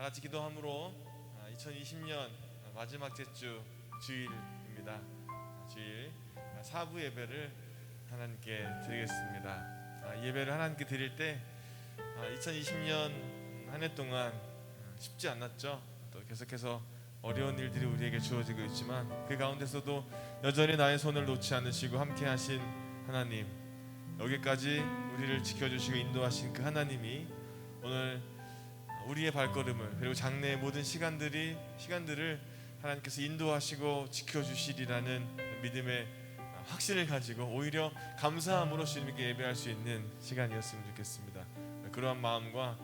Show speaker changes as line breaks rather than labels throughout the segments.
다 같이 기도함으로 2020년 마지막 주 주일입니다. 주일 4부 예배를 하나님께 드리겠습니다. 예배를 하나님께 드릴 때 2020년 한 해 동안 쉽지 않았죠. 또 계속해서 어려운 일들이 우리에게 주어지고 있지만 그 가운데서도 여전히 나의 손을 놓지 않으시고 함께 하신 하나님, 여기까지 우리를 지켜주시고 인도하신 그 하나님이 오늘 우리의 발걸음을, 그리고 장래의 모든 시간들을 하나님께서 인도하시고 지켜주시리라는 믿음의 확신을 가지고 오히려 감사함으로 주님께 예배할 수 있는 시간이었으면 좋겠습니다. 그러한 마음과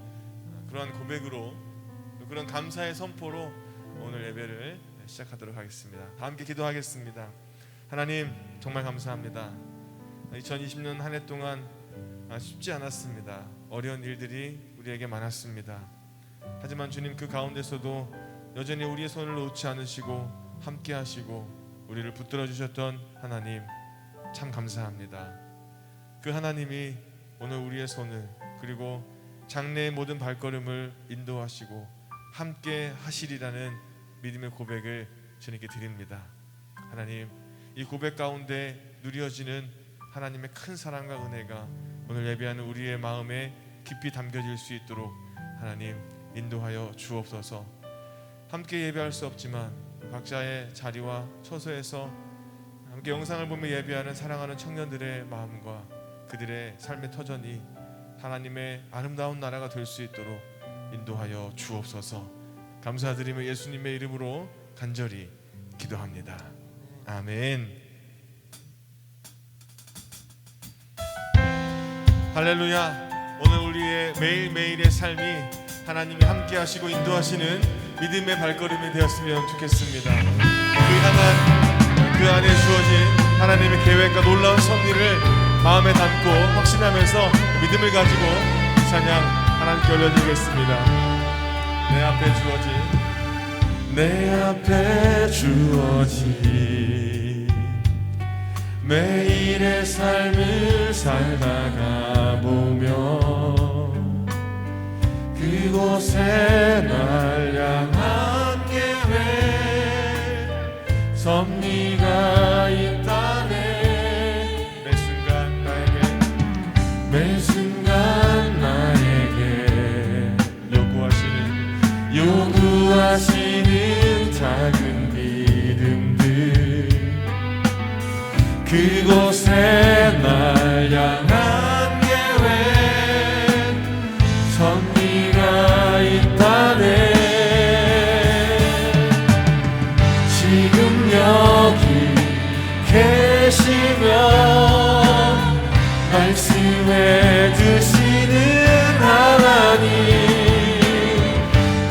그러한 고백으로, 그런 감사의 선포로 오늘 예배를 시작하도록 하겠습니다. 다 함께 기도하겠습니다. 하나님, 정말 감사합니다. 2020년 한 해 동안 쉽지 않았습니다. 어려운 일들이 우리에게 많았습니다. 하지만 주님, 그 가운데서도 여전히 우리의 손을 놓지 않으시고 함께 하시고 우리를 붙들어 주셨던 하나님, 참 감사합니다. 그 하나님이 오늘 우리의 손을, 그리고 장래의 모든 발걸음을 인도하시고 함께 하시리라는 믿음의 고백을 주님께 드립니다. 하나님, 이 고백 가운데 누려지는 하나님의 큰 사랑과 은혜가 오늘 예배하는 우리의 마음에 깊이 담겨질 수 있도록 하나님 인도하여 주옵소서. 함께 예배할 수 없지만 각자의 자리와 처소에서 함께 영상을 보며 예배하는 사랑하는 청년들의 마음과 그들의 삶의 터전이 하나님의 아름다운 나라가 될 수 있도록 인도하여 주옵소서. 감사드리며 예수님의 이름으로 간절히 기도합니다. 아멘. 할렐루야. 오늘 우리의 매일매일의 삶이 하나님이 함께 하시고 인도하시는 믿음의 발걸음이 되었으면 좋겠습니다. 그 안에 주어진 하나님의 계획과 놀라운 섭리를 마음에 담고 확신하면서 믿음을 가지고 찬양 하나님께 올려드리겠습니다. 내 앞에 주어진 매일의 삶을 살다가 보면 그곳에 날 향한 계획 섭리가 있다네. 매 순간 나에게 요구하시는 작은 믿음들, 그곳에 날 향한 계획 섭리가 있다네. 지금 여기 계시며 말씀해 주시는 하나님,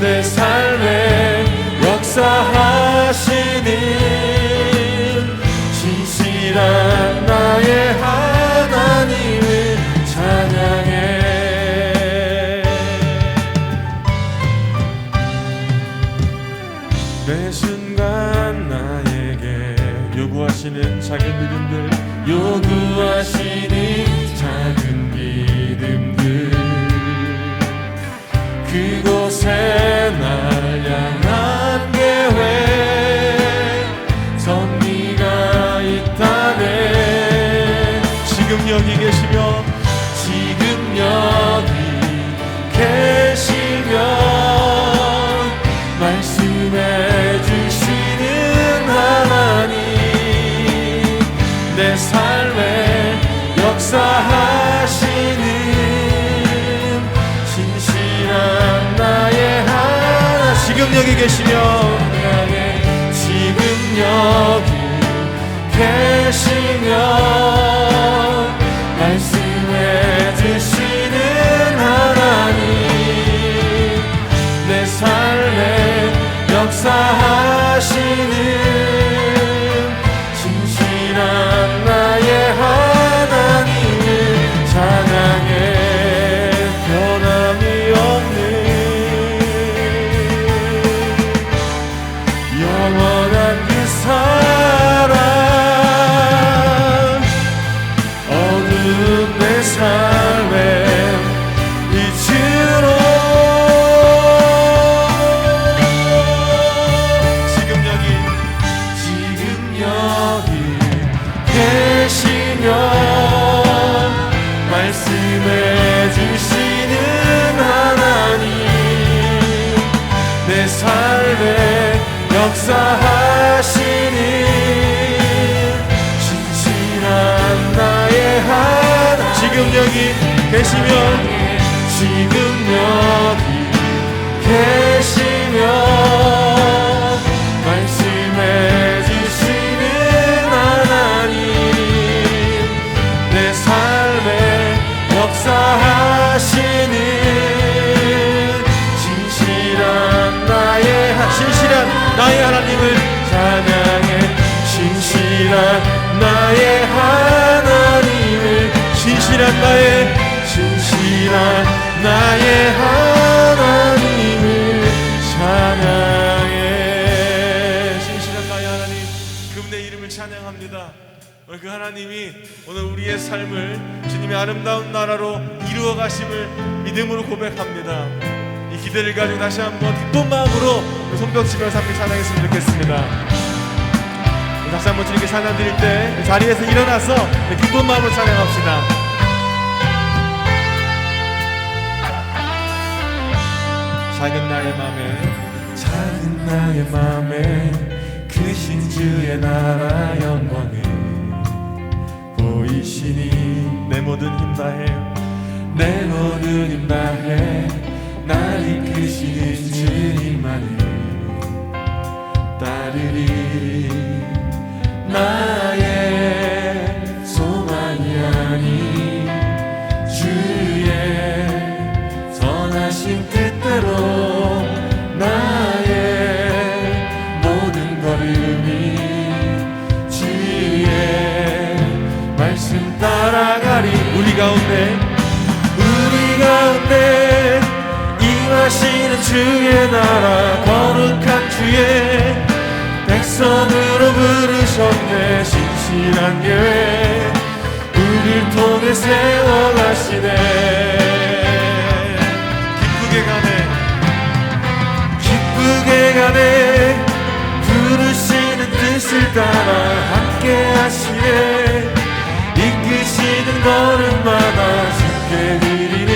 내 삶에 역사하시는 진실한 나의 하나님을 찬양해. 매 순간 나에게 요구하시는 작은 믿음들, 작은 믿음들, 그곳에 날 향한 계획 섭리가 있다네. 지금 여기 계시며 말씀해 주시는 하나님, 내 삶에 역사하시는 진실한 나의 하나. 지금 여기 계시며 말씀해 주시는 하나님, 내 삶에 역사하시는 진실한 나의 하나님을 찬양해. 변함이 없는 역사하시는 신실한 나의 하나님, 지금 여기 계시며 지금 여기 계시며 말씀해 주시는 하나님, 내 삶에 역사하시는 신실한 나의 하나님을 찬양해. 신실한 나의 하나님을, 신실한 나의 하나님을 찬양해. 신실한 나의 하나님, 그분의 이름을 찬양합니다. 오늘 그 하나님이 오늘 우리의 삶을 주님의 아름다운 나라로 이루어 가심을 믿음으로 고백합니다. 이 기대를 가지고 다시 한번 기쁜 마음으로 손뼉치면서 함께 찬양했으면 좋겠습니다. 다시 한번 주님께 찬양 드릴 때 자리에서 일어나서 기쁜 마음으로 찬양합시다. 작은 나의 맘에 크신 주의 나라 영광을 보이시니 내 모든 힘 다해 날 이끄시는 주님만을 따르리. 나의 소망이 아닌 주의 선하신 뜻대로 나의 모든 걸음이 주의 말씀 따라가리. 우리 가운데 임하시는 주의 나라 거룩한 주의 백성으로 부르셨네. 신실한 계획 우리를 통해 세워가시네. 기쁘게 가네 부르시는 뜻을 따라 함께 하시네. 이끄시는 걸음마다 주께 드리니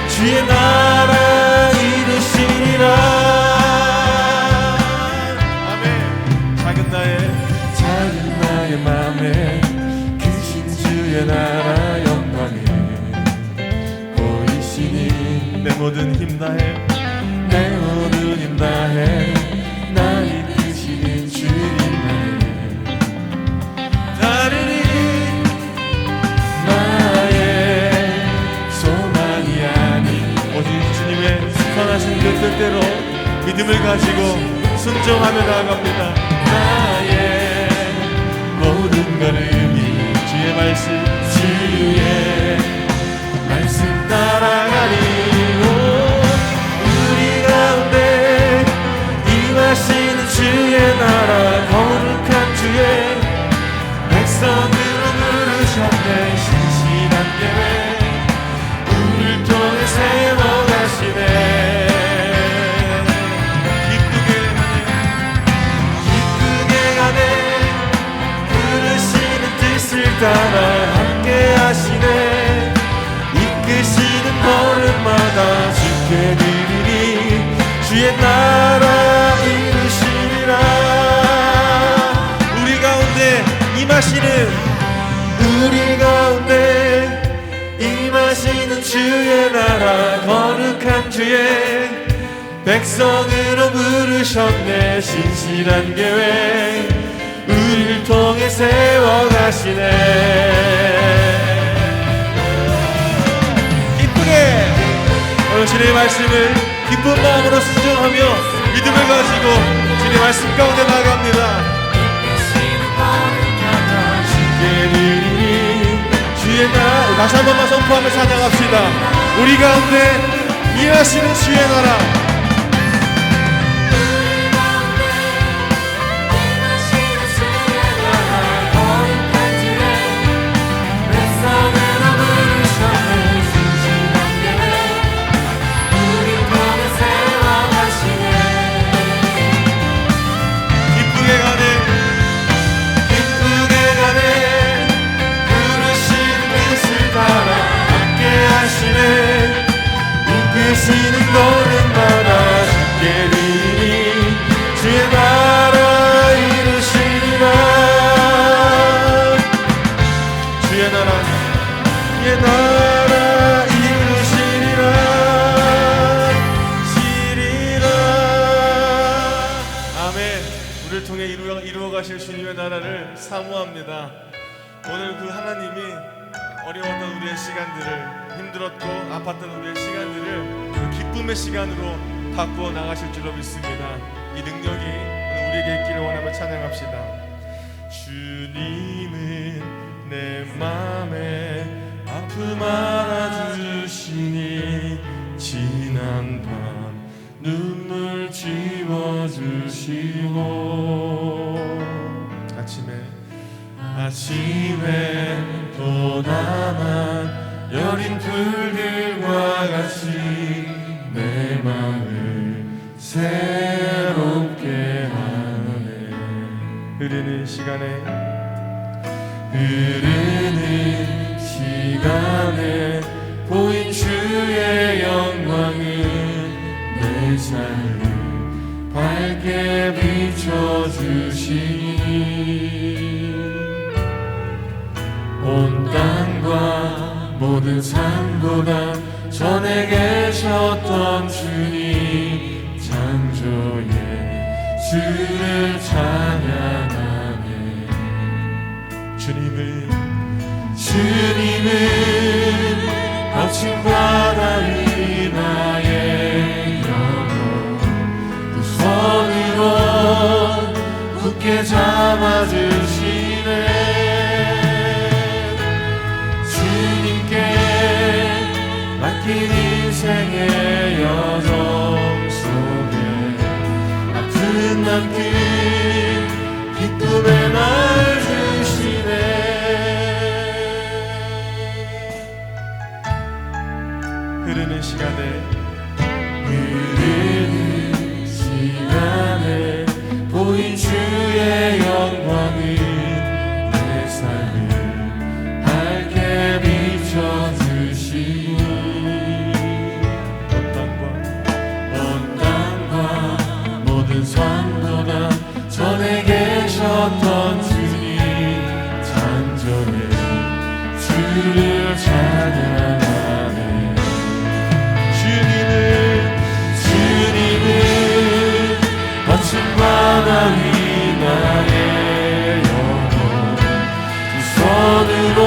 주의 나라 이루시리라. 아멘. 작은 나의 맘에 크신 주의 나라 영광을 보이시니 내 모든 힘 다해 날 이끄시는 주님만을 따르리. 나의 소망이 아닌 오직 주님의 선하신 그 뜻대로 믿음을 가지고 순종하며 나아갑니다. 나의 모든 걸음이 주의 말씀 따라가리. 우리 가운데 임하시는 주의 나라 거룩한 주의 백성으로 부르셨네. 신실한 계획 우리를 통해 세워가시네. 기쁘게 가네 부르시는 뜻을 따라 함께 하시네. 이끄시는 걸음마다 주께 드리니 주의 나라 이루시리라. 우리 가운데 임하시는 주의 나라 거룩한 주의 백성으로 부르셨네. 신실한 계획 우리를 통해 세워가시네. 기쁘게 오늘 주님의 말씀을 기쁜 마음으로 순종하며 믿음을 가지고 주님의 말씀 가운데 나아갑니다. 주의 나라 다시 한 번만 선포하며 찬양합시다. 우리 가운데 임하시는 주의 나라 이끄시는 걸음마다 주께 드리니 주의 나라 감사합니다. 오늘 그 하나님이 어려웠던 우리의 시간들을, 힘들었고 아팠던 우리의 시간들을 그 기쁨의 시간으로 바꾸어 나가실 줄로 믿습니다. 이 능력이 오늘 우리에게 있기를 원하며 찬양합시다. 주님은 내 맘에 아픔 알아주시니 지난 밤 눈물 지워주시고 아침에 또 나만 여린 풀들과 같이 내 마음을 새롭게 하네. 흐르는 시간에 보인 주의 영광은 내 삶을 밝게 비춰주시니 온 땅과 모든 삶보다 전에 계셨던 주님 창조의 주를 찬양하네. 주님은 거친 바다 위 나의 영혼 두 손으로 굳게 잡아주시네. 맡긴 인생의 여정 속에 아픈 만큼 기쁨의 날 주시네. 흐르는 시간에 보인 주의 영광은 내 삶을 밝게 비춰주시고 삶보다 전에 계셨던 주님 창조의 주를 찬양하네. 주님은 거친 바다 위 나의 영혼 두 손으로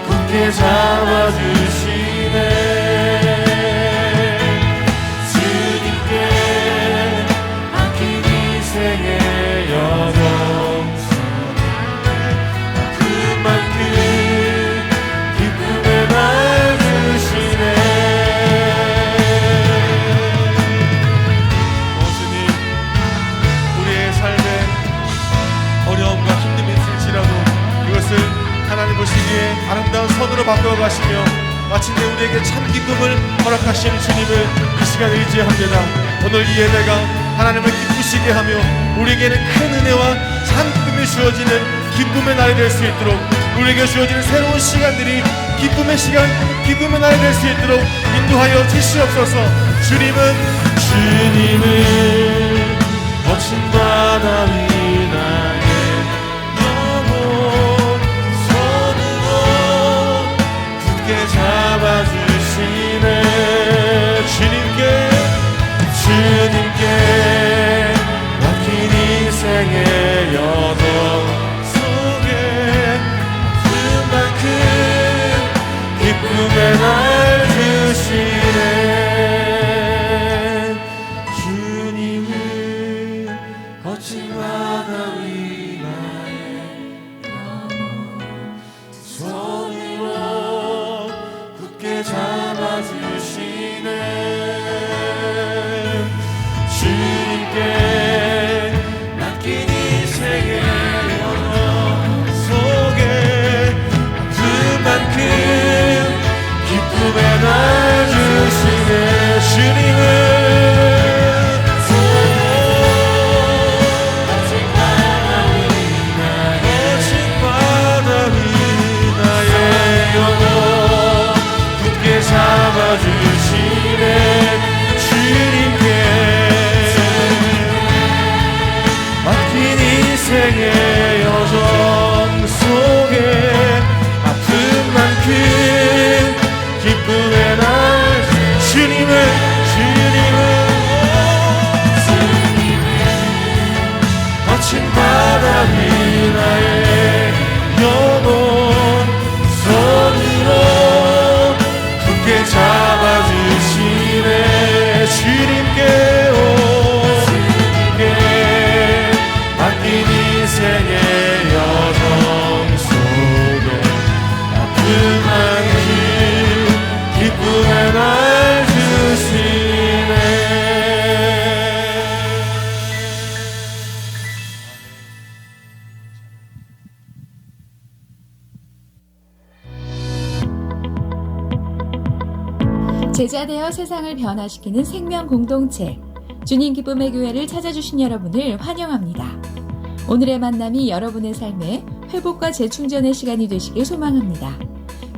굳게 잡아주시네. 아름다운 선으로 바꿔가시며 마침내 우리에게 참 기쁨을 허락하시는 주님을 이 시간에 의지합니다. 오늘 이 예배가 하나님을 기쁘시게 하며 우리에게는 큰 은혜와 참 기쁨이 주어지는 기쁨의 날이 될 수 있도록, 우리에게 주어지는 새로운 시간들이 기쁨의 시간, 기쁨의 날이 될 수 있도록 인도하여 주시옵소서. 주님은 거친 바다 위 나의 잡아주시네. 주님께 맡긴 인생의 여정 속에 그만큼 기쁨의 날 주시네. 주님은 거친 바다 위 나의 영혼 손으로 잡아주시네. 주님께 맡긴 인생의 여정 속에 그만큼 기쁨의 날 주시네. 주님은 거친 바다 위 나의 영혼 잡아주시네. 주님께 맡긴 인생의 여정 속에 아픈 만큼 기쁨의 날 주님은 날 주시네.
제자되어 세상을 변화시키는 생명 공동체 주님 기쁨의 교회를 찾아주신 여러분을 환영합니다. 오늘의 만남이 여러분의 삶에 회복과 재충전의 시간이 되시길 소망합니다.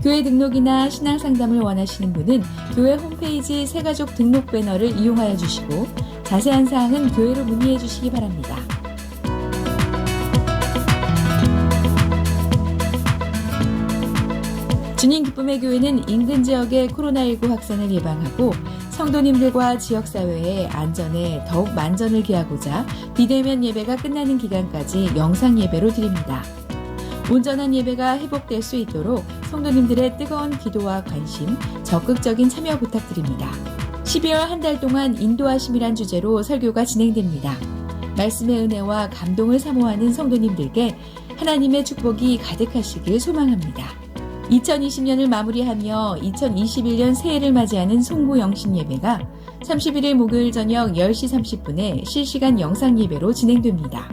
교회 등록이나 신앙 상담을 원하시는 분은 교회 홈페이지 새가족 등록 배너를 이용하여 주시고 자세한 사항은 교회로 문의해 주시기 바랍니다. 주님 기쁨의 교회는 인근 지역의 코로나19 확산을 예방하고 성도님들과 지역사회의 안전에 더욱 만전을 기하고자 비대면 예배가 끝나는 기간까지 영상 예배로 드립니다. 온전한 예배가 회복될 수 있도록 성도님들의 뜨거운 기도와 관심, 적극적인 참여 부탁드립니다. 12월 한 달 동안 인도하심이란 주제로 설교가 진행됩니다. 말씀의 은혜와 감동을 사모하는 성도님들께 하나님의 축복이 가득하시길 소망합니다. 2020년을 마무리하며 2021년 새해를 맞이하는 송구 영신 예배가 31일 목요일 저녁 10시 30분에 실시간 영상 예배로 진행됩니다.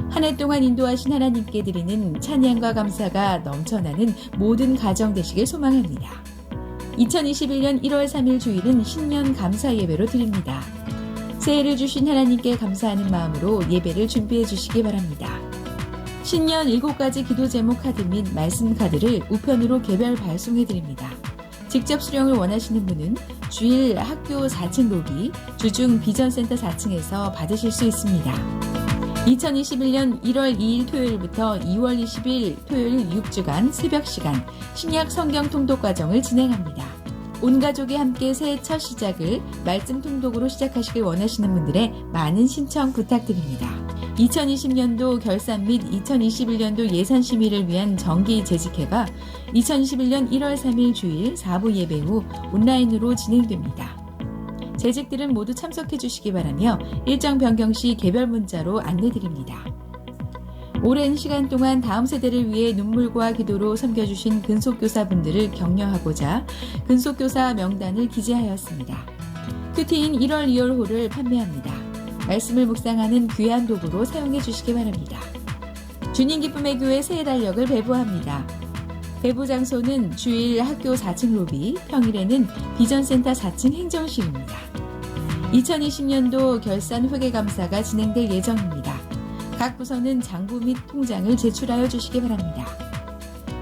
한 해 동안 인도하신 하나님께 드리는 찬양과 감사가 넘쳐나는 모든 가정 되시길 소망합니다. 2021년 1월 3일 주일은 신년 감사 예배로 드립니다. 새해를 주신 하나님께 감사하는 마음으로 예배를 준비해 주시기 바랍니다. 신년 7가지 기도 제목 카드 및 말씀 카드를 우편으로 개별 발송해 드립니다. 직접 수령을 원하시는 분은 주일 학교 4층 로비 주중 비전센터 4층에서 받으실 수 있습니다. 2021년 1월 2일 토요일부터 2월 20일 토요일 6주간 새벽 시간 신약 성경 통독 과정을 진행합니다. 온 가족이 함께 새해 첫 시작을 말씀 통독으로 시작하시길 원하시는 분들의 많은 신청 부탁드립니다. 2020년도 결산 및 2021년도 예산 심의를 위한 정기 재직회가 2021년 1월 3일 주일 4부 예배 후 온라인으로 진행됩니다. 재직들은 모두 참석해 주시기 바라며 일정 변경 시 개별 문자로 안내드립니다. 오랜 시간 동안 다음 세대를 위해 눈물과 기도로 섬겨주신 근속교사분들을 격려하고자 근속교사 명단을 기재하였습니다. 큐티인 1월 2월호를 판매합니다. 말씀을 묵상하는 귀한 도구로 사용해 주시기 바랍니다. 주님 기쁨의 교회 새해 달력을 배부합니다. 배부 장소는 주일 학교 4층 로비, 평일에는 비전센터 4층 행정실입니다. 2020년도 결산 회계감사가 진행될 예정입니다. 각 부서는 장부 및 통장을 제출하여 주시기 바랍니다.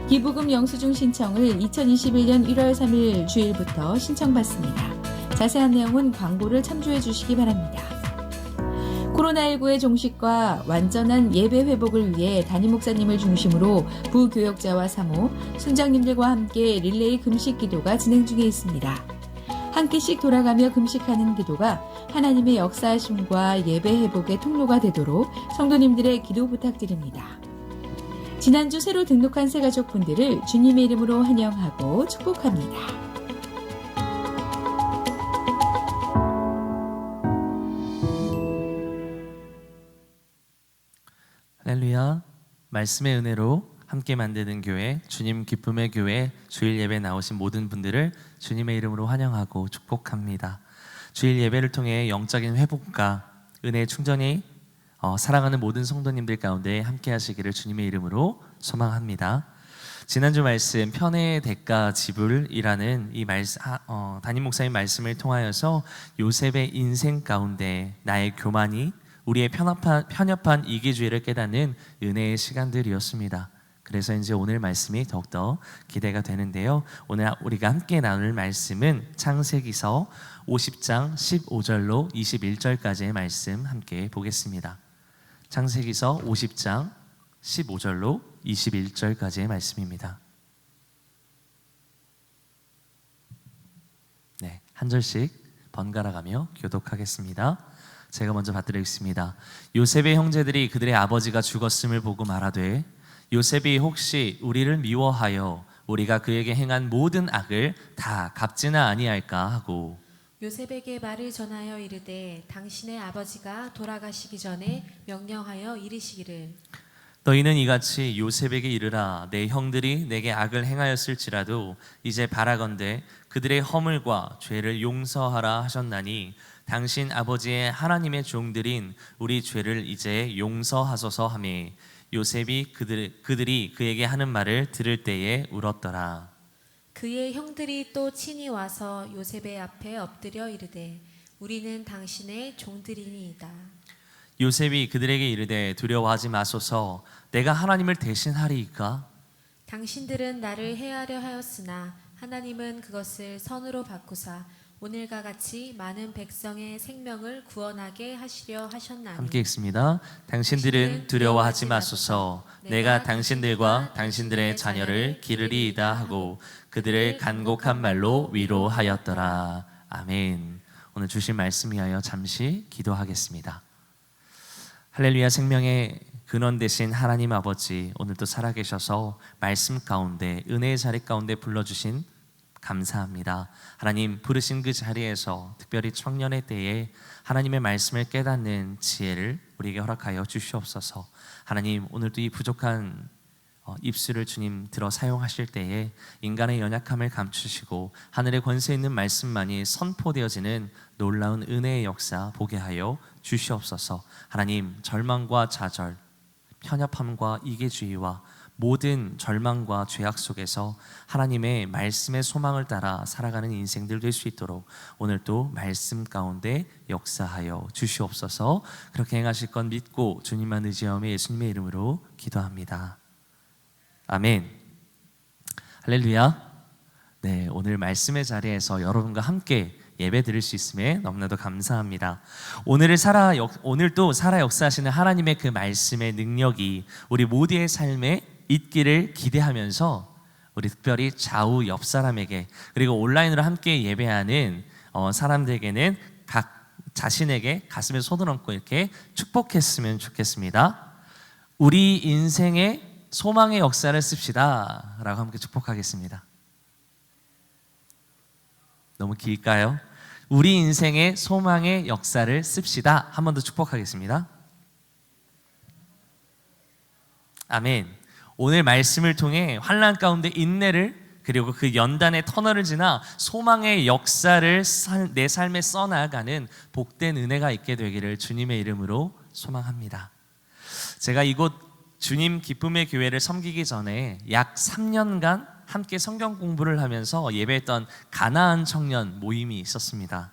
기부금 영수증 신청을 2021년 1월 3일 주일부터 신청받습니다. 자세한 내용은 광고를 참조해 주시기 바랍니다. 코로나19의 종식과 완전한 예배 회복을 위해 담임 목사님을 중심으로 부교역자와 사모, 순장님들과 함께 릴레이 금식 기도가 진행 중에 있습니다. 한 끼씩 돌아가며 금식하는 기도가 하나님의 역사하심과 예배 회복의 통로가 되도록 성도님들의 기도 부탁드립니다. 지난주 새로 등록한 새가족분들을 주님의 이름으로 환영하고 축복합니다.
할렐루야. 말씀의 은혜로 함께 만드는 교회, 주님 기쁨의 교회 주일 예배 나오신 모든 분들을 주님의 이름으로 환영하고 축복합니다. 주일 예배를 통해 영적인 회복과 은혜의 충전이 사랑하는 모든 성도님들 가운데 함께 하시기를 주님의 이름으로 소망합니다. 지난주 말씀 편의 대가 지불이라는 이 말씀, 담임 목사님 말씀을 통하여서 요셉의 인생 가운데 나의 교만이 우리의 편협한 이기주의를 깨닫는 은혜의 시간들이었습니다. 그래서 이제 오늘 말씀이 더욱더 기대가 되는데요. 오늘 우리가 함께 나눌 말씀은 창세기서 50장 15절로 21절까지의 말씀 함께 보겠습니다. 창세기서 50장 15절로 21절까지의 말씀입니다. 네, 한 절씩 번갈아 가며 교독하겠습니다. 제가 먼저 받들겠습니다. 요셉의 형제들이 그들의 아버지가 죽었음을 보고 말하되 요셉이 혹시 우리를 미워하여 우리가 그에게 행한 모든 악을 다 갚지나 아니할까 하고
요셉에게 말을 전하여 이르되 당신의 아버지가 돌아가시기 전에 명령하여 이르시기를
너희는 이같이 요셉에게 이르라. 내 형들이 내게 악을 행하였을지라도 이제 바라건대 그들의 허물과 죄를 용서하라 하셨나니 당신 아버지의 하나님의 종들인 우리 죄를 이제 용서하소서 하매 요셉이 그들이 그에게 하는 말을 들을 때에 울었더라.
그의 형들이 또 친히 와서 요셉의 앞에 엎드려 이르되 우리는 당신의 종들이니이다.
요셉이 그들에게 이르되 두려워하지 마소서. 내가 하나님을 대신하리이까?
당신들은 나를 해하려 하였으나 하나님은 그것을 선으로 바꾸사 오늘과 같이 많은 백성의 생명을 구원하게 하시려 하셨나니.
함께 읽습니다. 당신들은 두려워하지 마소서. 내가 당신들과 당신들의 자녀를 기르리이다 하고 그들을 간곡한 말로 위로하였더라. 아멘. 오늘 주신 말씀 위하여 잠시 기도하겠습니다. 할렐루야. 생명의 근원 되신 하나님 아버지, 오늘도 살아계셔서 말씀 가운데 은혜의 자리 가운데 불러주신 감사합니다. 하나님, 부르신 그 자리에서 특별히 청년의 때에 하나님의 말씀을 깨닫는 지혜를 우리에게 허락하여 주시옵소서. 하나님, 오늘도 이 부족한 입술을 주님 들어 사용하실 때에 인간의 연약함을 감추시고 하늘의 권세 있는 말씀만이 선포되어지는 놀라운 은혜의 역사 보게 하여 주시옵소서. 하나님, 절망과 좌절, 편협함과 이기주의와 모든 절망과 죄악 속에서 하나님의 말씀의 소망을 따라 살아가는 인생들 될 수 있도록 오늘도 말씀 가운데 역사하여 주시옵소서. 그렇게 행하실 건 믿고 주님만 의지하며 예수님의 이름으로 기도합니다. 아멘. 할렐루야. 네, 오늘 말씀의 자리에서 여러분과 함께 예배 드릴 수 있음에 너무나도 감사합니다. 오늘도 살아 역사하시는 하나님의 그 말씀의 능력이 우리 모두의 삶에 있기를 기대하면서 우리 특별히 좌우 옆 사람에게 그리고 온라인으로 함께 예배하는 사람들에게는 각 자신에게 가슴에 손을 얹고 이렇게 축복했으면 좋겠습니다. 우리 인생의 소망의 역사를 씁시다 라고 함께 축복하겠습니다. 너무 길까요? 우리 인생의 소망의 역사를 씁시다. 한 번 더 축복하겠습니다. 아멘. 오늘 말씀을 통해 환난 가운데 인내를 그리고 그 연단의 터널을 지나 소망의 역사를 내 삶에 써나가는 복된 은혜가 있게 되기를 주님의 이름으로 소망합니다. 제가 이곳 주님 기쁨의 교회를 섬기기 전에 약 3년간 함께 성경 공부를 하면서 예배했던 가나안 청년 모임이 있었습니다.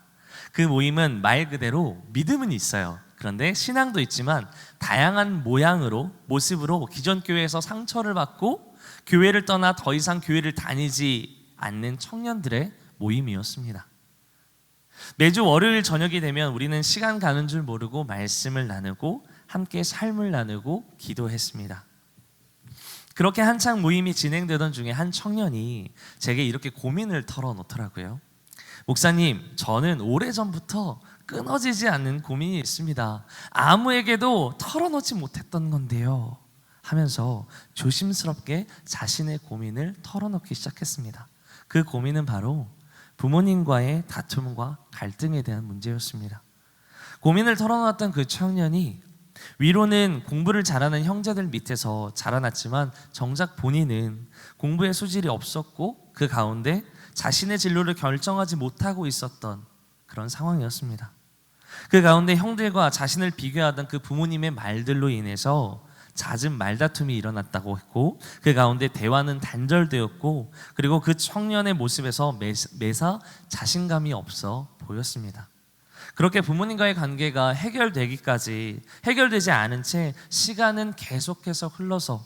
그 모임은 말 그대로 믿음은 있어요. 그런데 신앙도 있지만 다양한 모습으로 기존 교회에서 상처를 받고 교회를 떠나 더 이상 교회를 다니지 않는 청년들의 모임이었습니다. 매주 월요일 저녁이 되면 우리는 시간 가는 줄 모르고 말씀을 나누고 함께 삶을 나누고 기도했습니다. 그렇게 한창 모임이 진행되던 중에 한 청년이 제게 이렇게 고민을 털어놓더라고요. 목사님, 저는 오래전부터 끊어지지 않는 고민이 있습니다. 아무에게도 털어놓지 못했던 건데요 하면서 조심스럽게 자신의 고민을 털어놓기 시작했습니다. 그 고민은 바로 부모님과의 다툼과 갈등에 대한 문제였습니다. 고민을 털어놓았던 그 청년이 위로는 공부를 잘하는 형제들 밑에서 자라났지만 정작 본인은 공부에 소질이 없었고 그 가운데 자신의 진로를 결정하지 못하고 있었던 그런 상황이었습니다. 그 가운데 형들과 자신을 비교하던 그 부모님의 말들로 인해서 잦은 말다툼이 일어났다고 했고 그 가운데 대화는 단절되었고 그리고 그 청년의 모습에서 매사 자신감이 없어 보였습니다. 그렇게 부모님과의 관계가 해결되지 않은 채 시간은 계속해서 흘러서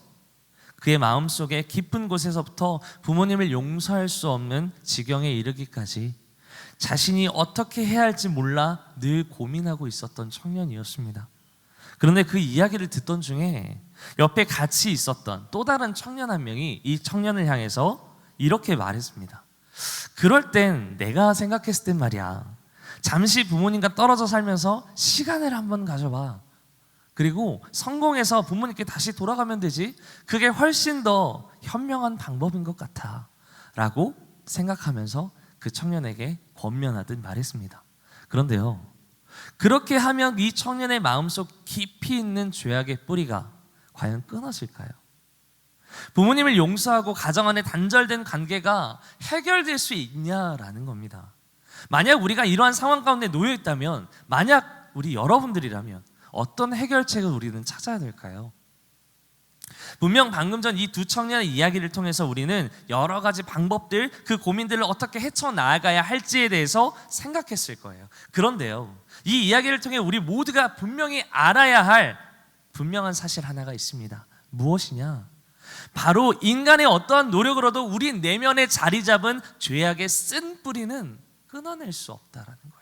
그의 마음속에 깊은 곳에서부터 부모님을 용서할 수 없는 지경에 이르기까지 자신이 어떻게 해야 할지 몰라 늘 고민하고 있었던 청년이었습니다. 그런데 그 이야기를 듣던 중에 옆에 같이 있었던 또 다른 청년 한 명이 이 청년을 향해서 이렇게 말했습니다. 그럴 땐 내가 생각했을 땐 말이야, 잠시 부모님과 떨어져 살면서 시간을 한번 가져봐. 그리고 성공해서 부모님께 다시 돌아가면 되지. 그게 훨씬 더 현명한 방법인 것 같아 라고 생각하면서 그 청년에게 권면하듯 말했습니다. 그런데요, 그렇게 하면 이 청년의 마음속 깊이 있는 죄악의 뿌리가 과연 끊어질까요? 부모님을 용서하고 가정 안에 단절된 관계가 해결될 수 있냐라는 겁니다. 만약 우리가 이러한 상황 가운데 놓여 있다면, 만약 우리 여러분들이라면 어떤 해결책을 우리는 찾아야 될까요? 분명 방금 전 이 두 청년의 이야기를 통해서 우리는 여러 가지 방법들, 그 고민들을 어떻게 헤쳐나가야 할지에 대해서 생각했을 거예요. 그런데요, 이 이야기를 통해 우리 모두가 분명히 알아야 할 분명한 사실 하나가 있습니다. 무엇이냐? 바로 인간의 어떠한 노력으로도 우리 내면에 자리 잡은 죄악의 쓴 뿌리는 끊어낼 수 없다라는 거예요.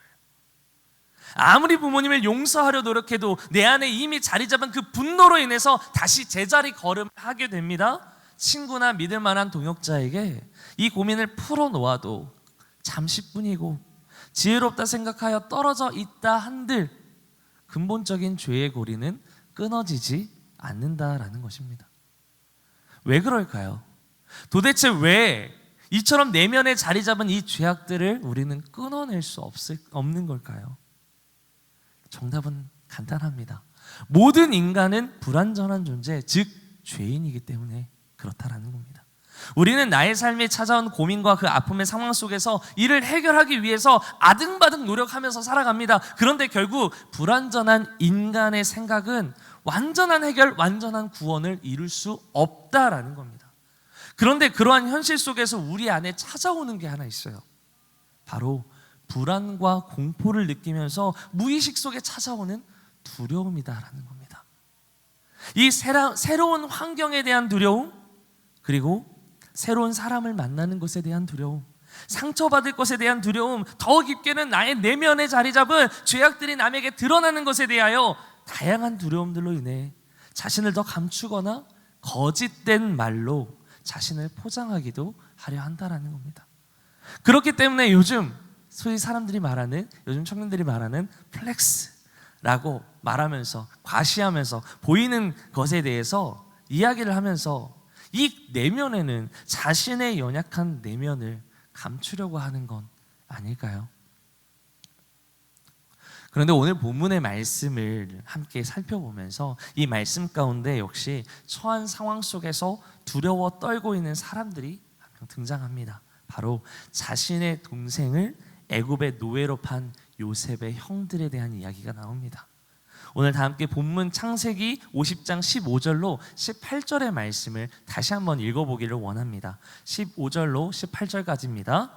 아무리 부모님을 용서하려 노력해도 내 안에 이미 자리 잡은 그 분노로 인해서 다시 제자리 걸음하게 됩니다. 친구나 믿을 만한 동역자에게 이 고민을 풀어놓아도 잠시뿐이고 지혜롭다 생각하여 떨어져 있다 한들 근본적인 죄의 고리는 끊어지지 않는다라는 것입니다. 왜 그럴까요? 도대체 왜 이처럼 내면에 자리 잡은 이 죄악들을 우리는 끊어낼 수 없는 걸까요? 정답은 간단합니다. 모든 인간은 불완전한 존재, 즉 죄인이기 때문에 그렇다라는 겁니다. 우리는 나의 삶에 찾아온 고민과 그 아픔의 상황 속에서 이를 해결하기 위해서 아등바등 노력하면서 살아갑니다. 그런데 결국 불완전한 인간의 생각은 완전한 해결, 완전한 구원을 이룰 수 없다라는 겁니다. 그런데 그러한 현실 속에서 우리 안에 찾아오는 게 하나 있어요. 바로 불안과 공포를 느끼면서 무의식 속에 찾아오는 두려움이다라는 겁니다. 이 새로운 환경에 대한 두려움, 그리고 새로운 사람을 만나는 것에 대한 두려움, 상처받을 것에 대한 두려움, 더 깊게는 나의 내면에 자리 잡은 죄악들이 남에게 드러나는 것에 대하여 다양한 두려움들로 인해 자신을 더 감추거나 거짓된 말로 자신을 포장하기도 하려 한다라는 겁니다. 그렇기 때문에 요즘 소위 사람들이 말하는, 요즘 청년들이 말하는 플렉스라고 말하면서 과시하면서 보이는 것에 대해서 이야기를 하면서 이 내면에는 자신의 연약한 내면을 감추려고 하는 건 아닐까요? 그런데 오늘 본문의 말씀을 함께 살펴보면서 이 말씀 가운데 역시 처한 상황 속에서 두려워 떨고 있는 사람들이 한 명 등장합니다. 바로 자신의 동생을 애굽의 노예로 판 요셉의 형들에 대한 이야기가 나옵니다. 오늘 다 함께 본문 창세기 50장 15절로 18절의 말씀을 다시 한번 읽어보기를 원합니다. 15절로 18절까지입니다.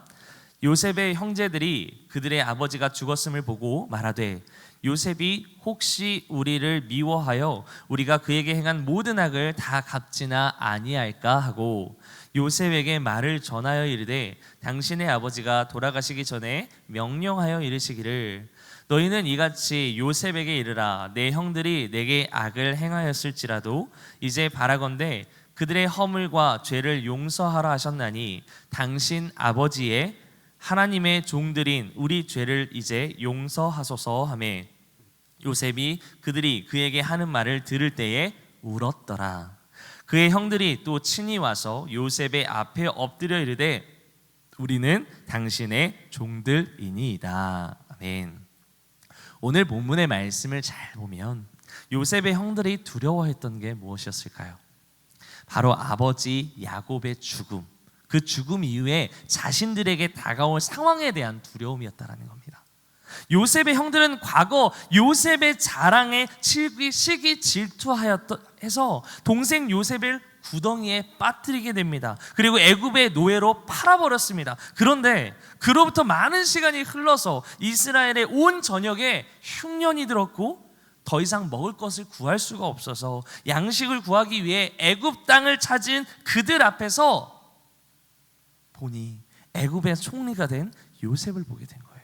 요셉의 형제들이 그들의 아버지가 죽었음을 보고 말하되 요셉이 혹시 우리를 미워하여 우리가 그에게 행한 모든 악을 다 갚지나 아니할까 하고 요셉에게 말을 전하여 이르되 당신의 아버지가 돌아가시기 전에 명령하여 이르시기를 너희는 이같이 요셉에게 이르라 내 형들이 내게 악을 행하였을지라도 이제 바라건대 그들의 허물과 죄를 용서하라 하셨나니 당신 아버지의 하나님의 종들인 우리 죄를 이제 용서하소서 하매 요셉이 그들이 그에게 하는 말을 들을 때에 울었더라. 그의 형들이 또 친히 와서 요셉의 앞에 엎드려 이르되 우리는 당신의 종들이니이다. 아멘. 오늘 본문의 말씀을 잘 보면 요셉의 형들이 두려워했던 게 무엇이었을까요? 바로 아버지 야곱의 죽음, 그 죽음 이후에 자신들에게 다가올 상황에 대한 두려움이었다라는 겁니다. 요셉의 형들은 과거 요셉의 자랑에 시기 질투하여서 동생 요셉을 구덩이에 빠뜨리게 됩니다. 그리고 애굽의 노예로 팔아버렸습니다. 그런데 그로부터 많은 시간이 흘러서 이스라엘의 온 전역에 흉년이 들었고 더 이상 먹을 것을 구할 수가 없어서 양식을 구하기 위해 애굽 땅을 찾은 그들 앞에서 보니 애굽의 총리가 된 요셉을 보게 된 거예요.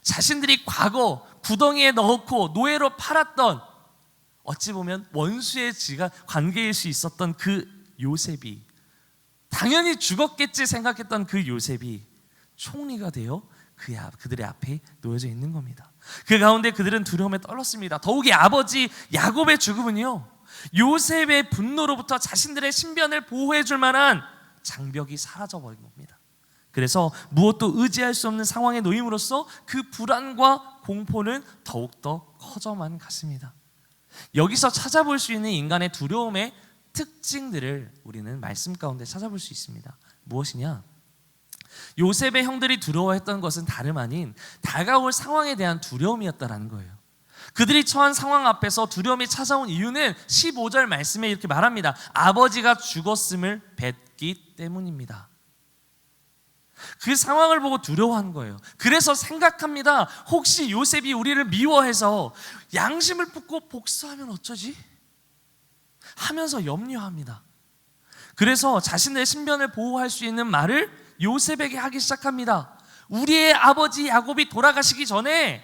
자신들이 과거 구덩이에 넣고 노예로 팔았던 어찌 보면 원수의 관계일 수 있었던 그 요셉이 당연히 죽었겠지 생각했던 그 요셉이 총리가 되어 그들의 앞에 놓여져 있는 겁니다. 그 가운데 그들은 두려움에 떨었습니다. 더욱이 아버지 야곱의 죽음은요 요셉의 분노로부터 자신들의 신변을 보호해 줄 만한 장벽이 사라져버린 겁니다. 그래서 무엇도 의지할 수 없는 상황에 놓임으로써 그 불안과 공포는 더욱더 커져만 갔습니다. 여기서 찾아볼 수 있는 인간의 두려움의 특징들을 우리는 말씀 가운데 찾아볼 수 있습니다. 무엇이냐? 요셉의 형들이 두려워했던 것은 다름 아닌 다가올 상황에 대한 두려움이었다라는 거예요. 그들이 처한 상황 앞에서 두려움이 찾아온 이유는 15절 말씀에 이렇게 말합니다. 아버지가 죽었음을 뵙기 때문입니다. 그 상황을 보고 두려워한 거예요. 그래서 생각합니다. 혹시 요셉이 우리를 미워해서 양심을 품고 복수하면 어쩌지? 하면서 염려합니다. 그래서 자신의 신변을 보호할 수 있는 말을 요셉에게 하기 시작합니다. 우리의 아버지 야곱이 돌아가시기 전에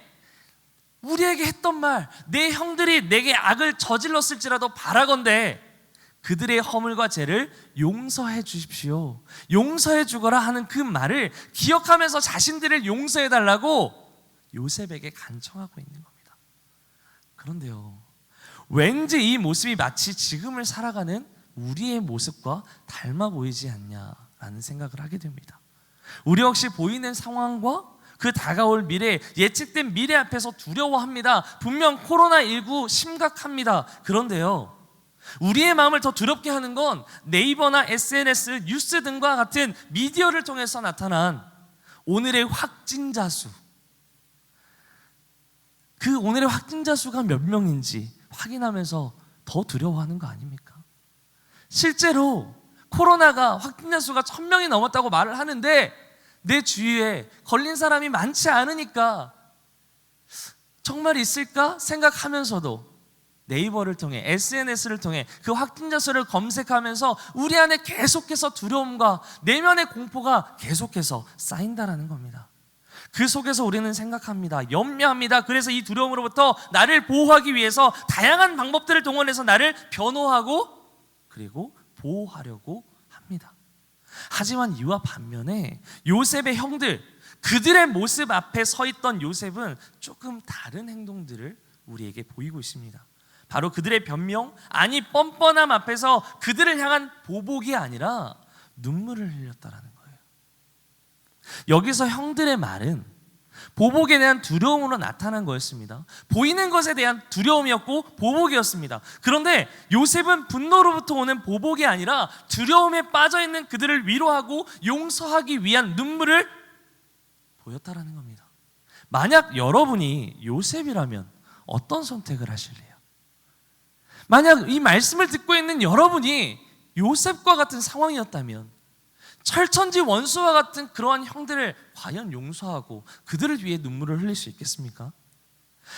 우리에게 했던 말, 내 형들이 내게 악을 저질렀을지라도 바라건대 그들의 허물과 죄를 용서해 주십시오. 용서해 주거라 하는 그 말을 기억하면서 자신들을 용서해 달라고 요셉에게 간청하고 있는 겁니다. 그런데요, 왠지 이 모습이 마치 지금을 살아가는 우리의 모습과 닮아 보이지 않냐라는 생각을 하게 됩니다. 우리 역시 보이는 상황과 그 다가올 미래, 예측된 미래 앞에서 두려워합니다. 분명 코로나19 심각합니다. 그런데요, 우리의 마음을 더 두렵게 하는 건 네이버나 SNS, 뉴스 등과 같은 미디어를 통해서 나타난 오늘의 확진자 수, 그 오늘의 확진자 수가 몇 명인지 확인하면서 더 두려워하는 거 아닙니까? 실제로 코로나가 확진자 수가 1000명이 넘었다고 말을 하는데 내 주위에 걸린 사람이 많지 않으니까 정말 있을까 생각하면서도 네이버를 통해, SNS를 통해 그 확진자 수를 검색하면서 우리 안에 계속해서 두려움과 내면의 공포가 계속해서 쌓인다라는 겁니다. 그 속에서 우리는 생각합니다. 염려합니다. 그래서 이 두려움으로부터 나를 보호하기 위해서 다양한 방법들을 동원해서 나를 변호하고 그리고 보호하려고 합니다. 하지만 이와 반면에 요셉의 형들, 그들의 모습 앞에 서 있던 요셉은 조금 다른 행동들을 우리에게 보이고 있습니다. 바로 그들의 변명, 아니 뻔뻔함 앞에서 그들을 향한 보복이 아니라 눈물을 흘렸다라는 거예요. 여기서 형들의 말은 보복에 대한 두려움으로 나타난 거였습니다. 보이는 것에 대한 두려움이었고 보복이었습니다. 그런데 요셉은 분노로부터 오는 보복이 아니라 두려움에 빠져있는 그들을 위로하고 용서하기 위한 눈물을 보였다라는 겁니다. 만약 여러분이 요셉이라면 어떤 선택을 하실래요? 만약 이 말씀을 듣고 있는 여러분이 요셉과 같은 상황이었다면 철천지 원수와 같은 그러한 형들을 과연 용서하고 그들을 위해 눈물을 흘릴 수 있겠습니까?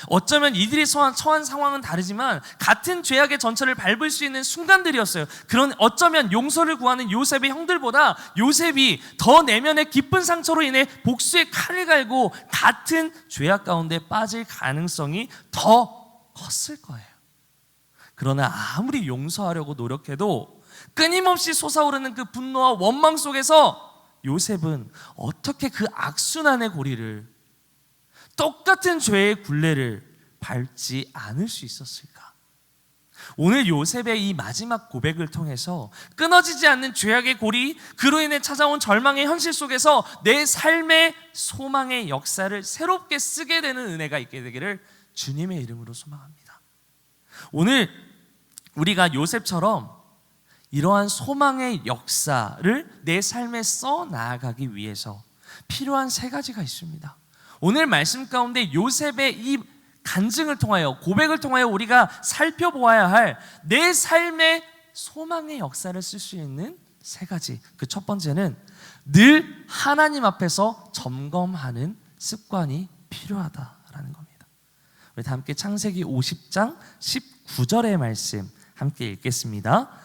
어쩌면 이들이 처한 상황은 다르지만 같은 죄악의 전철을 밟을 수 있는 순간들이었어요. 그런 어쩌면 용서를 구하는 요셉의 형들보다 요셉이 더 내면의 깊은 상처로 인해 복수의 칼을 갈고 같은 죄악 가운데 빠질 가능성이 더 컸을 거예요. 그러나 아무리 용서하려고 노력해도 끊임없이 솟아오르는 그 분노와 원망 속에서 요셉은 어떻게 그 악순환의 고리를, 똑같은 죄의 굴레를 밟지 않을 수 있었을까? 오늘 요셉의 이 마지막 고백을 통해서 끊어지지 않는 죄악의 고리, 그로 인해 찾아온 절망의 현실 속에서 내 삶의 소망의 역사를 새롭게 쓰게 되는 은혜가 있게 되기를 주님의 이름으로 소망합니다. 오늘 우리가 요셉처럼 이러한 소망의 역사를 내 삶에 써 나아가기 위해서 필요한 3가지가 있습니다. 오늘 말씀 가운데 요셉의 이 간증을 통하여, 고백을 통하여 우리가 살펴보아야 할 내 삶의 소망의 역사를 쓸 수 있는 3가지. 그 첫 번째는 늘 하나님 앞에서 점검하는 습관이 필요하다라는 겁니다. 우리 다 함께 창세기 50장 19절의 말씀 함께 읽겠습니다.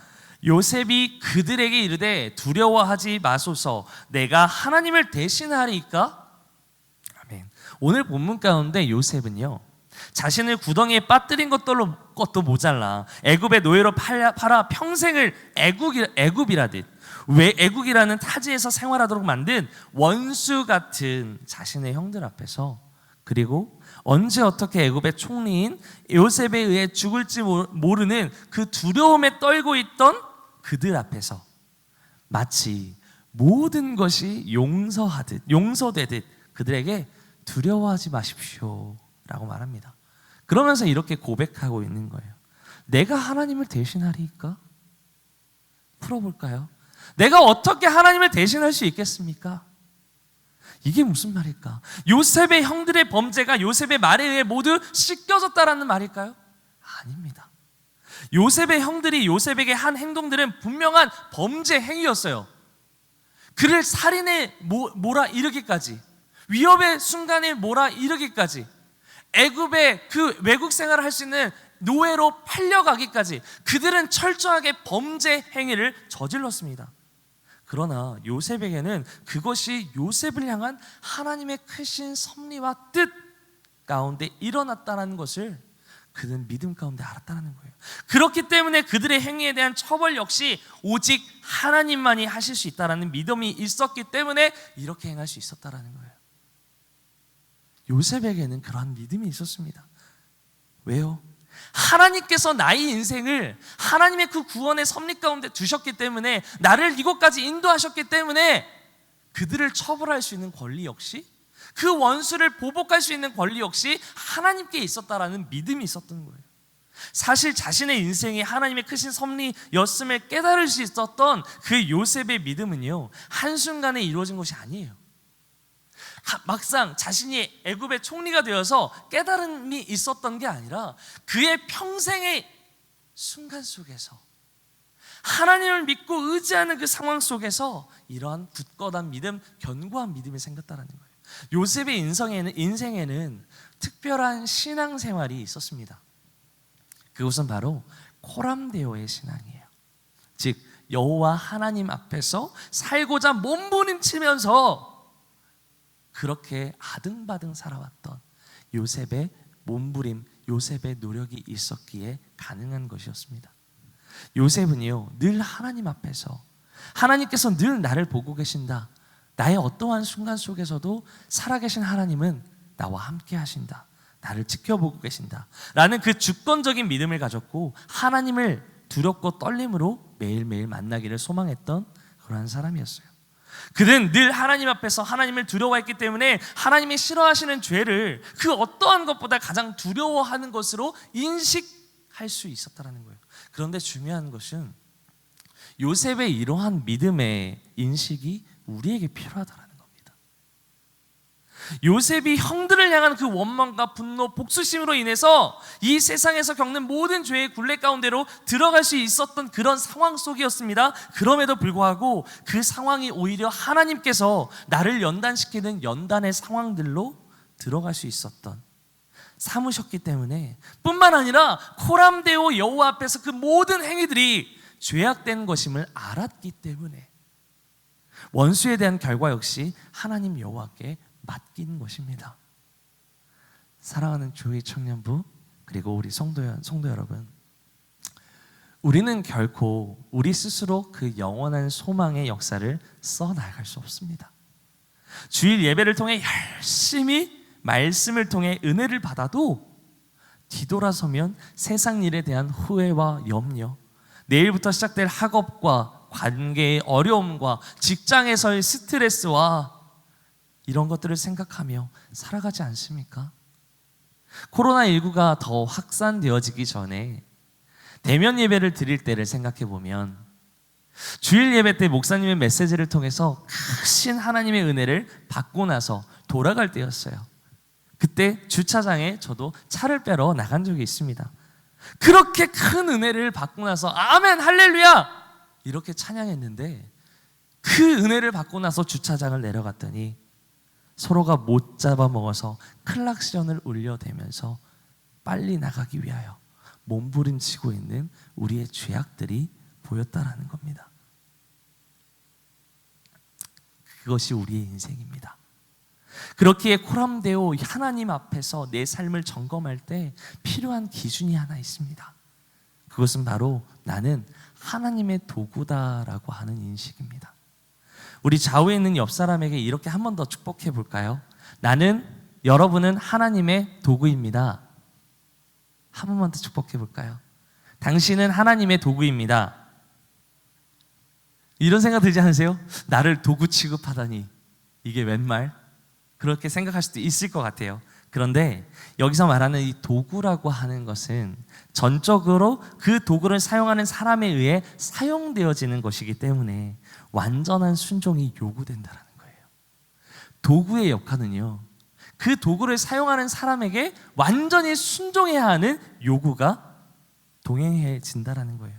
요셉이 그들에게 이르되 두려워하지 마소서, 내가 하나님을 대신하리이까? 아멘. 오늘 본문 가운데 요셉은요, 자신을 구덩이에 빠뜨린 것도 모자라 애굽의 노예로 팔아 평생을 애굽이라듯, 왜 애국이라는 타지에서 생활하도록 만든 원수 같은 자신의 형들 앞에서, 그리고 언제 어떻게 애굽의 총리인 요셉에 의해 죽을지 모르는 그 두려움에 떨고 있던 그들 앞에서 마치 모든 것이 용서되듯 그들에게 두려워하지 마십시오 라고 말합니다. 그러면서 이렇게 고백하고 있는 거예요. 내가 하나님을 대신하리이까? 풀어볼까요? 내가 어떻게 하나님을 대신할 수 있겠습니까? 이게 무슨 말일까? 요셉의 형들의 범죄가 요셉의 말에 의해 모두 씻겨졌다라는 말일까요? 아닙니다. 요셉의 형들이 요셉에게 한 행동들은 분명한 범죄 행위였어요. 그를 살인에 몰아 이르기까지, 위협의 순간에 몰아 이르기까지, 애굽의 그 외국 생활을 할 수 있는 노예로 팔려가기까지 그들은 철저하게 범죄 행위를 저질렀습니다. 그러나 요셉에게는 그것이 요셉을 향한 하나님의 크신 섭리와 뜻 가운데 일어났다는 것을 그는 믿음 가운데 알았다는 거예요. 그렇기 때문에 그들의 행위에 대한 처벌 역시 오직 하나님만이 하실 수 있다는 믿음이 있었기 때문에 이렇게 행할 수 있었다는 거예요. 요셉에게는 그러한 믿음이 있었습니다. 왜요? 하나님께서 나의 인생을 하나님의 그 구원의 섭리 가운데 두셨기 때문에, 나를 이곳까지 인도하셨기 때문에 그들을 처벌할 수 있는 권리 역시, 그 원수를 보복할 수 있는 권리 역시 하나님께 있었다라는 믿음이 있었던 거예요. 사실 자신의 인생이 하나님의 크신 섭리였음을 깨달을 수 있었던 그 요셉의 믿음은요, 한순간에 이루어진 것이 아니에요. 막상 자신이 애굽의 총리가 되어서 깨달음이 있었던 게 아니라 그의 평생의 순간 속에서, 하나님을 믿고 의지하는 그 상황 속에서 이러한 굳건한 믿음, 견고한 믿음이 생겼다는 거예요. 요셉의 인생에는 특별한 신앙생활이 있었습니다. 그것은 바로 코람데오의 신앙이에요. 즉 여호와 하나님 앞에서 살고자 몸부림치면서 그렇게 아등바등 살아왔던 요셉의 몸부림, 요셉의 노력이 있었기에 가능한 것이었습니다. 요셉은요, 늘 하나님 앞에서 하나님께서 늘 나를 보고 계신다, 나의 어떠한 순간 속에서도 살아계신 하나님은 나와 함께 하신다, 나를 지켜보고 계신다 라는 그 주권적인 믿음을 가졌고, 하나님을 두렵고 떨림으로 매일매일 만나기를 소망했던 그러한 사람이었어요. 그는 늘 하나님 앞에서 하나님을 두려워했기 때문에 하나님이 싫어하시는 죄를 그 어떠한 것보다 가장 두려워하는 것으로 인식할 수 있었다는 거예요. 그런데 중요한 것은 요셉의 이러한 믿음의 인식이 우리에게 필요하다는 겁니다. 요셉이 형들을 향한 그 원망과 분노, 복수심으로 인해서 이 세상에서 겪는 모든 죄의 굴레 가운데로 들어갈 수 있었던 그런 상황 속이었습니다. 그럼에도 불구하고 그 상황이 오히려 하나님께서 나를 연단시키는 연단의 상황들로 들어갈 수 있었던, 삼으셨기 때문에, 뿐만 아니라 코람데오 여호와 앞에서 그 모든 행위들이 죄악된 것임을 알았기 때문에 원수에 대한 결과 역시 하나님 여호와께 맡긴 것입니다. 사랑하는 조이 청년부, 그리고 우리 성도 여러분, 우리는 결코 우리 스스로 그 영원한 소망의 역사를 써나갈 수 없습니다. 주일 예배를 통해 열심히 말씀을 통해 은혜를 받아도 뒤돌아서면 세상 일에 대한 후회와 염려, 내일부터 시작될 학업과 관계의 어려움과 직장에서의 스트레스와 이런 것들을 생각하며 살아가지 않습니까? 코로나19가 더 확산되어지기 전에 대면 예배를 드릴 때를 생각해 보면, 주일 예배 때 목사님의 메시지를 통해서 크신 하나님의 은혜를 받고 나서 돌아갈 때였어요. 그때 주차장에 저도 차를 빼러 나간 적이 있습니다. 그렇게 큰 은혜를 받고 나서 아멘 할렐루야 이렇게 찬양했는데, 그 은혜를 받고 나서 주차장을 내려갔더니 서로가 못 잡아먹어서 클락션을 울려대면서 빨리 나가기 위하여 몸부림치고 있는 우리의 죄악들이 보였다라는 겁니다. 그것이 우리의 인생입니다. 그렇기에 코람데오 하나님 앞에서 내 삶을 점검할 때 필요한 기준이 하나 있습니다. 그것은 바로 나는 하나님의 도구다라고 하는 인식입니다. 우리 좌우에 있는 옆 사람에게 이렇게 한 번 더 축복해 볼까요? 여러분은 하나님의 도구입니다. 한 번만 더 축복해 볼까요? 당신은 하나님의 도구입니다. 이런 생각 들지 않으세요? 나를 도구 취급하다니, 이게 웬 말? 그렇게 생각할 수도 있을 것 같아요. 그런데 여기서 말하는 이 도구라고 하는 것은 전적으로 그 도구를 사용하는 사람에 의해 사용되어지는 것이기 때문에 완전한 순종이 요구된다는 거예요. 도구의 역할은요, 그 도구를 사용하는 사람에게 완전히 순종해야 하는 요구가 동행해진다라는 거예요.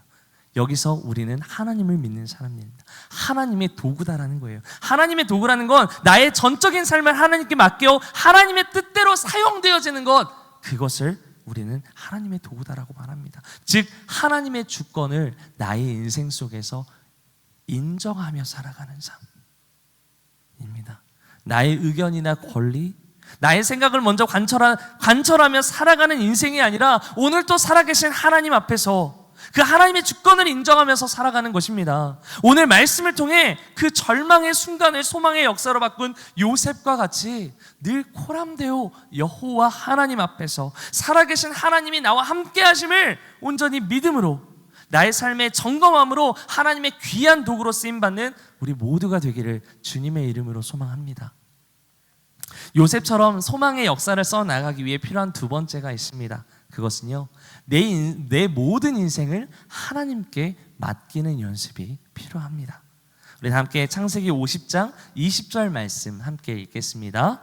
여기서 우리는 하나님을 믿는 사람입니다. 하나님의 도구다라는 거예요. 하나님의 도구라는 건 나의 전적인 삶을 하나님께 맡겨 하나님의 뜻대로 사용되어지는 것, 그것을 우리는 하나님의 도구다라고 말합니다. 즉 하나님의 주권을 나의 인생 속에서 인정하며 살아가는 삶입니다. 나의 의견이나 권리, 나의 생각을 먼저 관철하며 살아가는 인생이 아니라 오늘 또 살아계신 하나님 앞에서 그 하나님의 주권을 인정하면서 살아가는 것입니다. 오늘 말씀을 통해 그 절망의 순간을 소망의 역사로 바꾼 요셉과 같이 늘 코람데오 여호와 하나님 앞에서 살아계신 하나님이 나와 함께 하심을 온전히 믿음으로 나의 삶의 점검함으로 하나님의 귀한 도구로 쓰임받는 우리 모두가 되기를 주님의 이름으로 소망합니다. 요셉처럼 소망의 역사를 써나가기 위해 필요한 두 번째가 있습니다. 그것은요, 내 모든 인생을 하나님께 맡기는 연습이 필요합니다. 우리 함께 창세기 50장 20절 말씀 함께 읽겠습니다.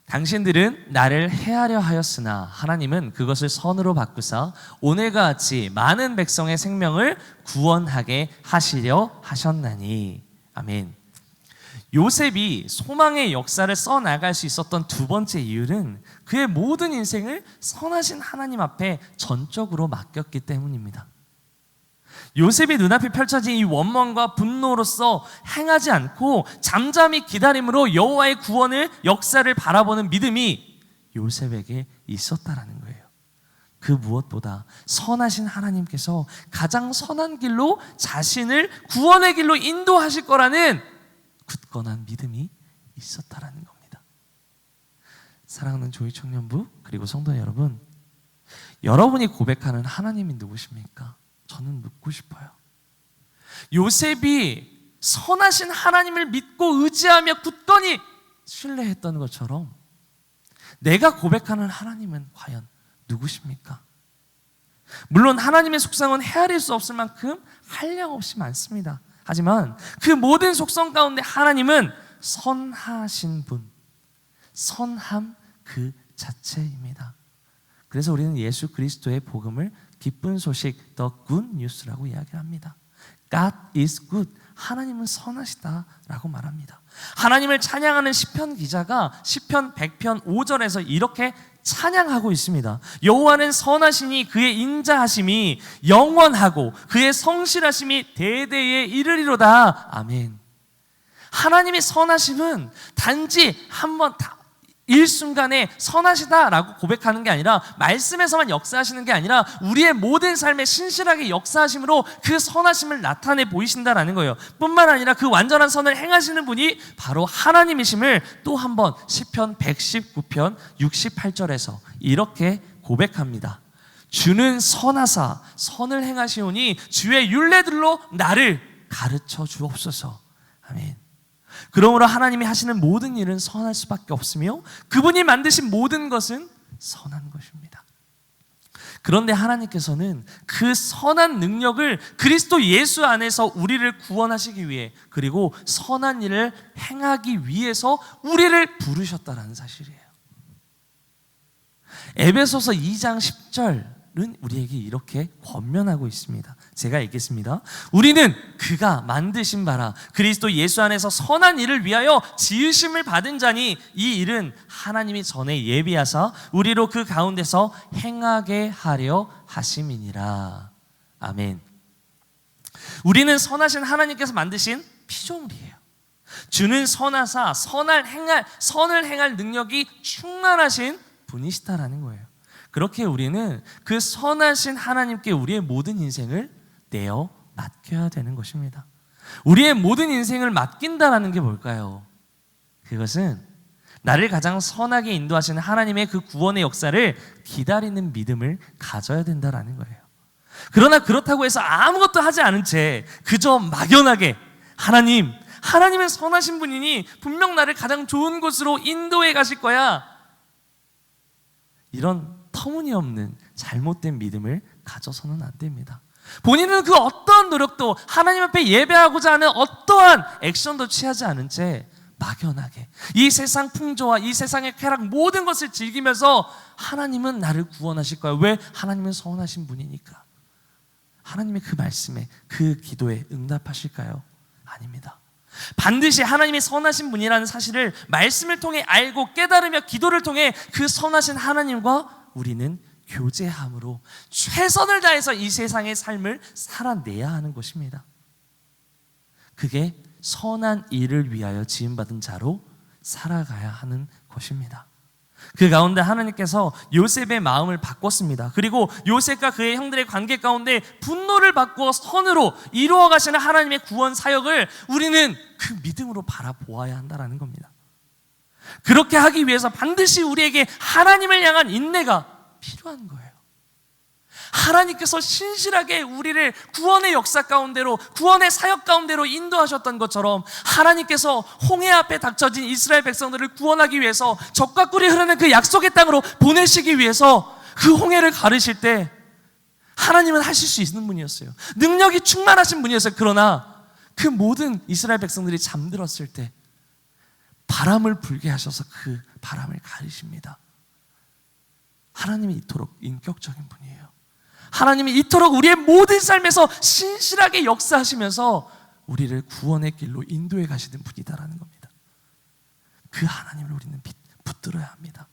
당신들은 나를 해하려 하였으나 하나님은 그것을 선으로 바꾸사 오늘과 같이 많은 백성의 생명을 구원하게 하시려 하셨나니. 아멘. 요셉이 소망의 역사를 써나갈 수 있었던 두 번째 이유는 그의 모든 인생을 선하신 하나님 앞에 전적으로 맡겼기 때문입니다. 요셉이 눈앞에 펼쳐진 이 원망과 분노로서 행하지 않고 잠잠히 기다림으로 여호와의 구원을 역사를 바라보는 믿음이 요셉에게 있었다라는 거예요. 그 무엇보다 선하신 하나님께서 가장 선한 길로 자신을 구원의 길로 인도하실 거라는 굳건한 믿음이 있었다라는 겁니다. 사랑하는 조이 청년부 그리고 성도 여러분, 여러분이 고백하는 하나님이 누구십니까? 저는 묻고 싶어요. 요셉이 선하신 하나님을 믿고 의지하며 굳건히 신뢰했던 것처럼 내가 고백하는 하나님은 과연 누구십니까? 물론 하나님의 속성은 헤아릴 수 없을 만큼 한량없이 많습니다. 하지만 그 모든 속성 가운데 하나님은 선하신 분, 선함 그 자체입니다. 그래서 우리는 예수 그리스도의 복음을 기쁜 소식, the good news라고 이야기합니다. God is good. 하나님은 선하시다라고 말합니다. 하나님을 찬양하는 시편 기자가 시편 100편 5절에서 이렇게 찬양하고 있습니다. 여호와는 선하시니 그의 인자하심이 영원하고 그의 성실하심이 대대에 이르리로다. 아멘. 하나님의 선하심은 단지 한번 일순간에 선하시다라고 고백하는 게 아니라 말씀에서만 역사하시는 게 아니라 우리의 모든 삶에 신실하게 역사하심으로 그 선하심을 나타내 보이신다라는 거예요. 뿐만 아니라 그 완전한 선을 행하시는 분이 바로 하나님이심을 또 한 번 시편 119편 68절에서 이렇게 고백합니다. 주는 선하사 선을 행하시오니 주의 율례들로 나를 가르쳐 주옵소서. 아멘. 그러므로 하나님이 하시는 모든 일은 선할 수밖에 없으며 그분이 만드신 모든 것은 선한 것입니다. 그런데 하나님께서는 그 선한 능력을 그리스도 예수 안에서 우리를 구원하시기 위해 그리고 선한 일을 행하기 위해서 우리를 부르셨다는 사실이에요. 에베소서 2장 10절은 우리에게 이렇게 권면하고 있습니다. 제가 읽겠습니다. 우리는 그가 만드신 바라 그리스도 예수 안에서 선한 일을 위하여 지으심을 받은 자니 이 일은 하나님이 전에 예비하사 우리로 그 가운데서 행하게 하려 하심이니라. 아멘. 우리는 선하신 하나님께서 만드신 피조물이에요. 주는 선하사 선을 행할 능력이 충만하신 분이시다라는 거예요. 그렇게 우리는 그 선하신 하나님께 우리의 모든 인생을 내어 맡겨야 되는 것입니다. 우리의 모든 인생을 맡긴다라는 게 뭘까요? 그것은 나를 가장 선하게 인도하시는 하나님의 그 구원의 역사를 기다리는 믿음을 가져야 된다라는 거예요. 그러나 그렇다고 해서 아무것도 하지 않은 채 그저 막연하게 하나님은 선하신 분이니 분명 나를 가장 좋은 곳으로 인도해 가실 거야, 이런 터무니없는 잘못된 믿음을 가져서는 안 됩니다. 본인은 그 어떠한 노력도 하나님 앞에 예배하고자 하는 어떠한 액션도 취하지 않은 채 막연하게 이 세상 풍조와 이 세상의 쾌락 모든 것을 즐기면서 하나님은 나를 구원하실 거야. 왜? 하나님은 선하신 분이니까. 하나님의 그 말씀에, 그 기도에 응답하실까요? 아닙니다. 반드시 하나님이 선하신 분이라는 사실을 말씀을 통해 알고 깨달으며 기도를 통해 그 선하신 하나님과 우리는 교제함으로 최선을 다해서 이 세상의 삶을 살아내야 하는 것입니다. 그게 선한 일을 위하여 지음받은 자로 살아가야 하는 것입니다. 그 가운데 하나님께서 요셉의 마음을 바꿨습니다. 그리고 요셉과 그의 형들의 관계 가운데 분노를 바꾸어 선으로 이루어 가시는 하나님의 구원 사역을 우리는 그 믿음으로 바라보아야 한다는 겁니다. 그렇게 하기 위해서 반드시 우리에게 하나님을 향한 인내가 필요한 거예요. 하나님께서 신실하게 우리를 구원의 역사 가운데로, 구원의 사역 가운데로 인도하셨던 것처럼 하나님께서 홍해 앞에 닥쳐진 이스라엘 백성들을 구원하기 위해서 적과 꿀이 흐르는 그 약속의 땅으로 보내시기 위해서 그 홍해를 가르실 때 하나님은 하실 수 있는 분이었어요. 능력이 충만하신 분이었어요. 그러나 그 모든 이스라엘 백성들이 잠들었을 때 바람을 불게 하셔서 그 바람을 가르십니다. 하나님이 이토록 인격적인 분이에요. 하나님이 이토록 우리의 모든 삶에서 신실하게 역사하시면서 우리를 구원의 길로 인도해 가시는 분이다라는 겁니다. 그 하나님을 우리는 붙들어야 합니다.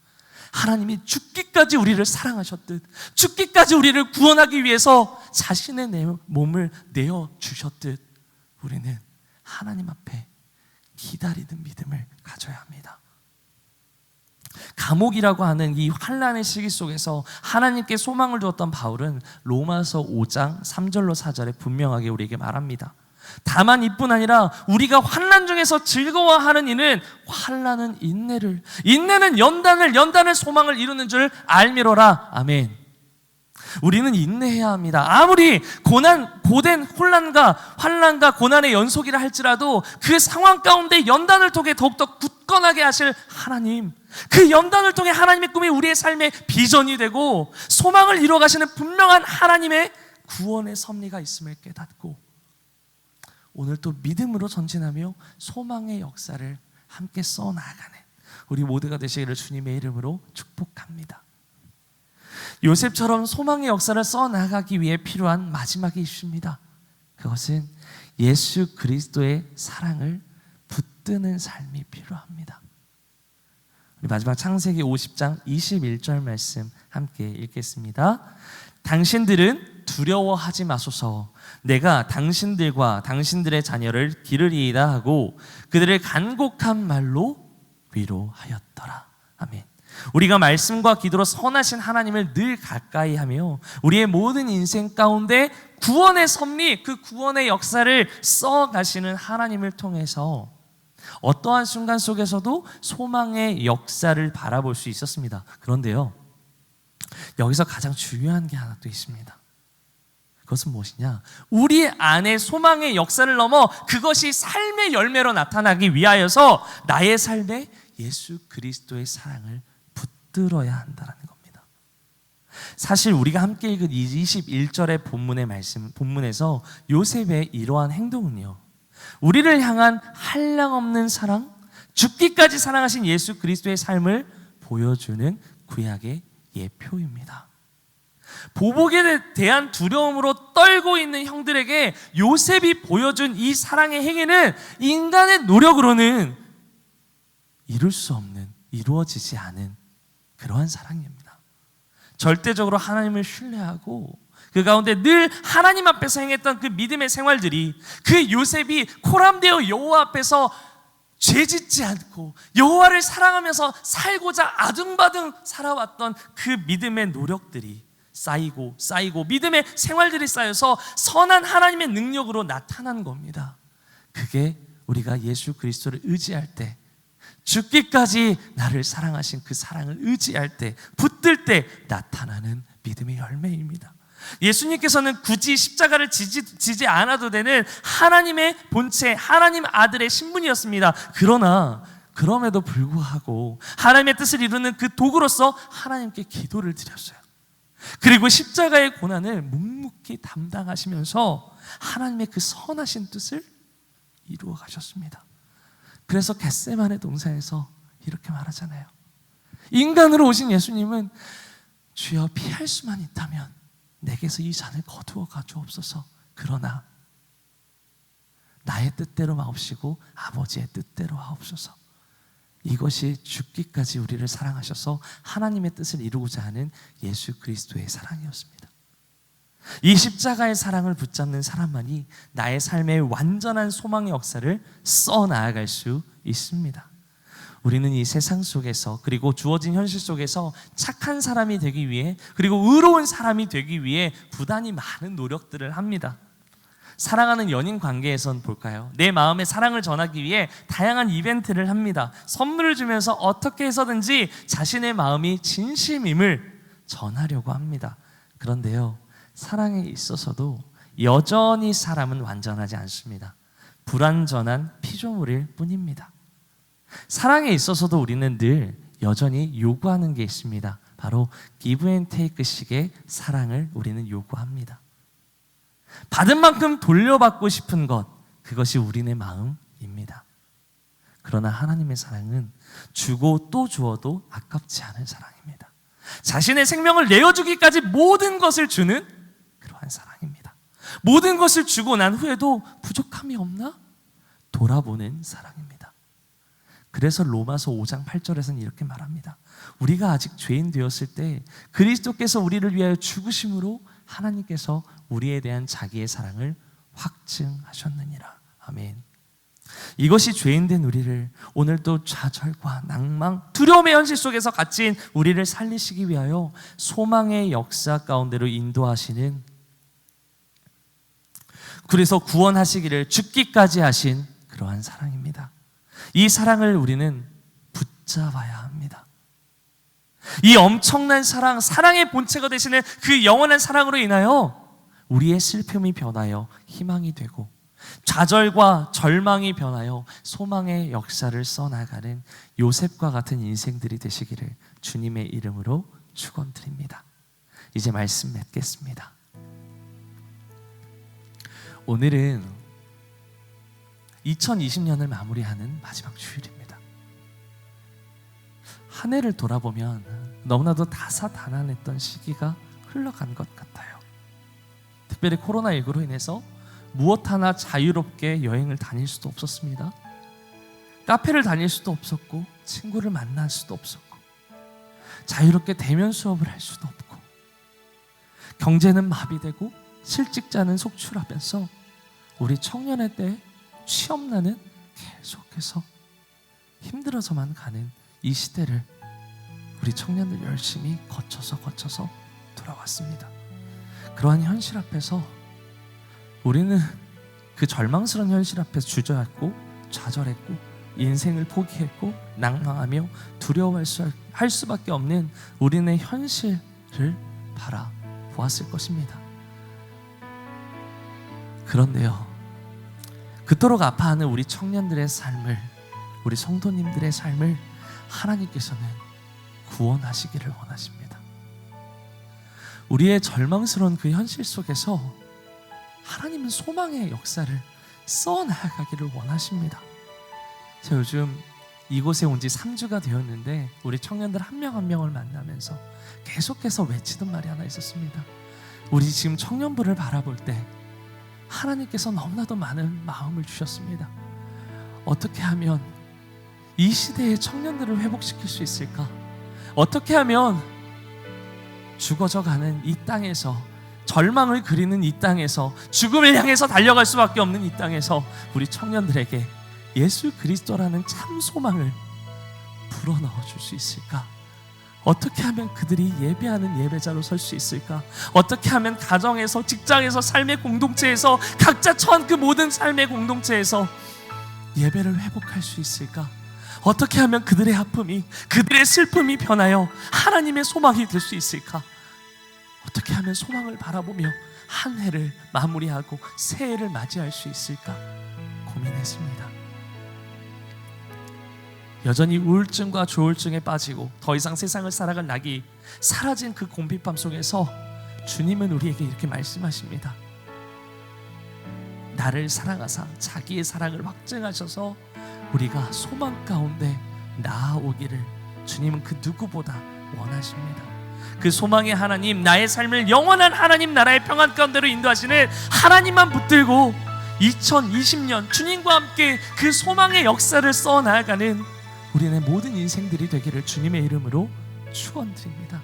하나님이 죽기까지 우리를 사랑하셨듯, 죽기까지 우리를 구원하기 위해서 자신의 몸을 내어주셨듯 우리는 하나님 앞에 기다리는 믿음을 가져야 합니다. 감옥이라고 하는 이 환난의 시기 속에서 하나님께 소망을 두었던 바울은 로마서 5장 3절로 4절에 분명하게 우리에게 말합니다. 다만 이뿐 아니라 우리가 환난 중에서 즐거워하는 이는 환난은 인내를, 인내는 연단을 소망을 이루는 줄 알미로라. 아멘. 우리는 인내해야 합니다. 아무리 고된 환난과 고난의 연속이라 할지라도 그 상황 가운데 연단을 통해 더욱더 굳건하게 하실 하나님, 그 연단을 통해 하나님의 꿈이 우리의 삶의 비전이 되고 소망을 이루어 가시는 분명한 하나님의 구원의 섭리가 있음을 깨닫고 오늘 또 믿음으로 전진하며 소망의 역사를 함께 써나가는 우리 모두가 되시기를 주님의 이름으로 축복합니다. 요셉처럼 소망의 역사를 써나가기 위해 필요한 마지막이 있습니다. 그것은 예수 그리스도의 사랑을 붙드는 삶이 필요합니다. 우리 마지막 창세기 50장 21절 말씀 함께 읽겠습니다. 당신들은 두려워하지 마소서. 내가 당신들과 당신들의 자녀를 기르리이다 하고 그들을 간곡한 말로 위로하였더라. 아멘. 우리가 말씀과 기도로 선하신 하나님을 늘 가까이 하며 우리의 모든 인생 가운데 구원의 섭리, 그 구원의 역사를 써가시는 하나님을 통해서 어떠한 순간 속에서도 소망의 역사를 바라볼 수 있었습니다. 그런데요, 여기서 가장 중요한 게 하나 또 있습니다. 그것은 무엇이냐? 우리 안에 소망의 역사를 넘어 그것이 삶의 열매로 나타나기 위하여서 나의 삶에 예수 그리스도의 사랑을 붙들어야 한다는 겁니다. 사실 우리가 함께 읽은 21절의 본문에서 요셉의 이러한 행동은요, 우리를 향한 한량없는 사랑, 죽기까지 사랑하신 예수 그리스도의 삶을 보여주는 구약의 예표입니다. 보복에 대한 두려움으로 떨고 있는 형들에게 요셉이 보여준 이 사랑의 행위는 인간의 노력으로는 이룰 수 없는, 이루어지지 않은 그러한 사랑입니다. 절대적으로 하나님을 신뢰하고 그 가운데 늘 하나님 앞에서 행했던 그 믿음의 생활들이, 그 요셉이 코람되어 여호와 앞에서 죄짓지 않고 여호와를 사랑하면서 살고자 아둥바둥 살아왔던 그 믿음의 노력들이 쌓이고 믿음의 생활들이 쌓여서 선한 하나님의 능력으로 나타난 겁니다. 그게 우리가 예수 그리스도를 의지할 때, 죽기까지 나를 사랑하신 그 사랑을 의지할 때, 붙들 때 나타나는 믿음의 열매입니다. 예수님께서는 굳이 십자가를 지지 않아도 되는 하나님의 본체, 하나님 아들의 신분이었습니다. 그러나 그럼에도 불구하고 하나님의 뜻을 이루는 그 도구로서 하나님께 기도를 드렸어요. 그리고 십자가의 고난을 묵묵히 담당하시면서 하나님의 그 선하신 뜻을 이루어 가셨습니다. 그래서 겟세마네 동산에서 이렇게 말하잖아요. 인간으로 오신 예수님은 주여 피할 수만 있다면 내게서 이 잔을 거두어 가주옵소서. 그러나 나의 뜻대로 마옵시고 아버지의 뜻대로 하옵소서. 이것이 죽기까지 우리를 사랑하셔서 하나님의 뜻을 이루고자 하는 예수 그리스도의 사랑이었습니다. 이 십자가의 사랑을 붙잡는 사람만이 나의 삶의 완전한 소망의 역사를 써나아갈 수 있습니다. 우리는 이 세상 속에서 그리고 주어진 현실 속에서 착한 사람이 되기 위해 그리고 의로운 사람이 되기 위해 부단히 많은 노력들을 합니다. 사랑하는 연인 관계에선 볼까요? 내 마음의 사랑을 전하기 위해 다양한 이벤트를 합니다. 선물을 주면서 어떻게 해서든지 자신의 마음이 진심임을 전하려고 합니다. 그런데요, 사랑에 있어서도 여전히 사람은 완전하지 않습니다. 불완전한 피조물일 뿐입니다. 사랑에 있어서도 우리는 늘 여전히 요구하는 게 있습니다. 바로 give and take 식의 사랑을 우리는 요구합니다. 받은 만큼 돌려받고 싶은 것, 그것이 우리네 마음입니다. 그러나 하나님의 사랑은 주고 또 주어도 아깝지 않은 사랑입니다. 자신의 생명을 내어주기까지 모든 것을 주는 그러한 사랑입니다. 모든 것을 주고 난 후에도 부족함이 없나? 돌아보는 사랑입니다. 그래서 로마서 5장 8절에서는 이렇게 말합니다. 우리가 아직 죄인 되었을 때 그리스도께서 우리를 위하여 죽으심으로 하나님께서 우리에 대한 자기의 사랑을 확증하셨느니라. 아멘. 이것이 죄인된 우리를 오늘도 좌절과 낭망, 두려움의 현실 속에서 갇힌 우리를 살리시기 위하여 소망의 역사 가운데로 인도하시는, 그래서 구원하시기를 죽기까지 하신 그러한 사랑입니다. 이 사랑을 우리는 붙잡아야 합니다. 이 엄청난 사랑, 사랑의 본체가 되시는 그 영원한 사랑으로 인하여 우리의 슬픔이 변하여 희망이 되고 좌절과 절망이 변하여 소망의 역사를 써나가는 요셉과 같은 인생들이 되시기를 주님의 이름으로 축원드립니다. 이제 말씀 맺겠습니다. 오늘은 2020년을 마무리하는 마지막 주일입니다. 한 해를 돌아보면 너무나도 다사다난했던 시기가 흘러간 것 같아요. 특별히 코로나19로 인해서 무엇 하나 자유롭게 여행을 다닐 수도 없었습니다. 카페를 다닐 수도 없었고 친구를 만날 수도 없었고 자유롭게 대면 수업을 할 수도 없고 경제는 마비되고 실직자는 속출하면서 우리 청년의 때 취업난은 계속해서 힘들어서만 가는 이 시대를 우리 청년들 열심히 거쳐서 돌아왔습니다. 그러한 현실 앞에서 우리는 그 절망스러운 현실 앞에서 주저앉고 좌절했고 인생을 포기했고 낭망하며 두려워할 수밖에 없는 우리의 현실을 바라보았을 것입니다. 그런데요, 그토록 아파하는 우리 청년들의 삶을, 우리 성도님들의 삶을 하나님께서는 구원하시기를 원하십니다. 우리의 절망스러운 그 현실 속에서 하나님은 소망의 역사를 써나가기를 원하십니다. 제가 요즘 이곳에 온 지 3주가 되었는데 우리 청년들 한 명 한 명을 만나면서 계속해서 외치던 말이 하나 있었습니다. 우리 지금 청년부를 바라볼 때 하나님께서 너무나도 많은 마음을 주셨습니다. 어떻게 하면 이 시대의 청년들을 회복시킬 수 있을까? 어떻게 하면 죽어져가는 이 땅에서, 절망을 그리는 이 땅에서, 죽음을 향해서 달려갈 수밖에 없는 이 땅에서 우리 청년들에게 예수 그리스도라는 참 소망을 불어넣어 줄 수 있을까? 어떻게 하면 그들이 예배하는 예배자로 설 수 있을까? 어떻게 하면 가정에서, 직장에서, 삶의 공동체에서, 각자 처한 그 모든 삶의 공동체에서 예배를 회복할 수 있을까? 어떻게 하면 그들의 아픔이, 그들의 슬픔이 변하여 하나님의 소망이 될 수 있을까? 어떻게 하면 소망을 바라보며 한 해를 마무리하고 새해를 맞이할 수 있을까? 고민했습니다. 여전히 우울증과 조울증에 빠지고 더 이상 세상을 살아갈 낙이 사라진 그 공핍함 속에서 주님은 우리에게 이렇게 말씀하십니다. 나를 사랑하사 자기의 사랑을 확증하셔서 우리가 소망 가운데 나아오기를 주님은 그 누구보다 원하십니다. 그 소망의 하나님, 나의 삶을 영원한 하나님 나라의 평안 가운데로 인도하시는 하나님만 붙들고 2020년 주님과 함께 그 소망의 역사를 써나가는 우리의 모든 인생들이 되기를 주님의 이름으로 축원드립니다.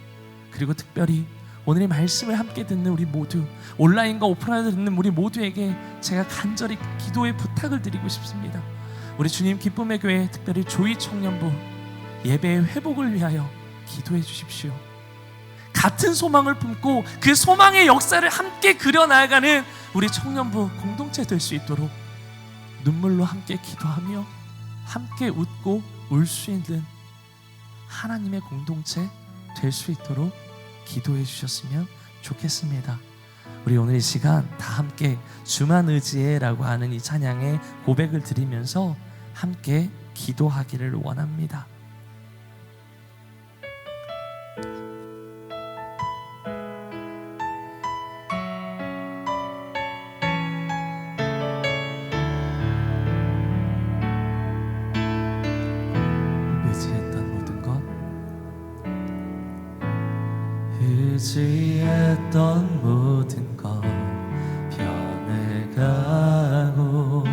그리고 특별히 오늘의 말씀을 함께 듣는 우리 모두, 온라인과 오프라인으로 듣는 우리 모두에게 제가 간절히 기도의 부탁을 드리고 싶습니다. 우리 주님 기쁨의 교회, 특별히 조이 청년부 예배의 회복을 위하여 기도해 주십시오. 같은 소망을 품고 그 소망의 역사를 함께 그려나가는 우리 청년부 공동체 될 수 있도록 눈물로 함께 기도하며 함께 웃고 울 수 있는 하나님의 공동체 될 수 있도록 기도해 주셨으면 좋겠습니다. 우리 오늘 이 시간 다 함께 주만 의지해라고 하는 이 찬양의 고백을 드리면서 함께 기도하기를 원합니다. 의지했던 모든 것 변해가고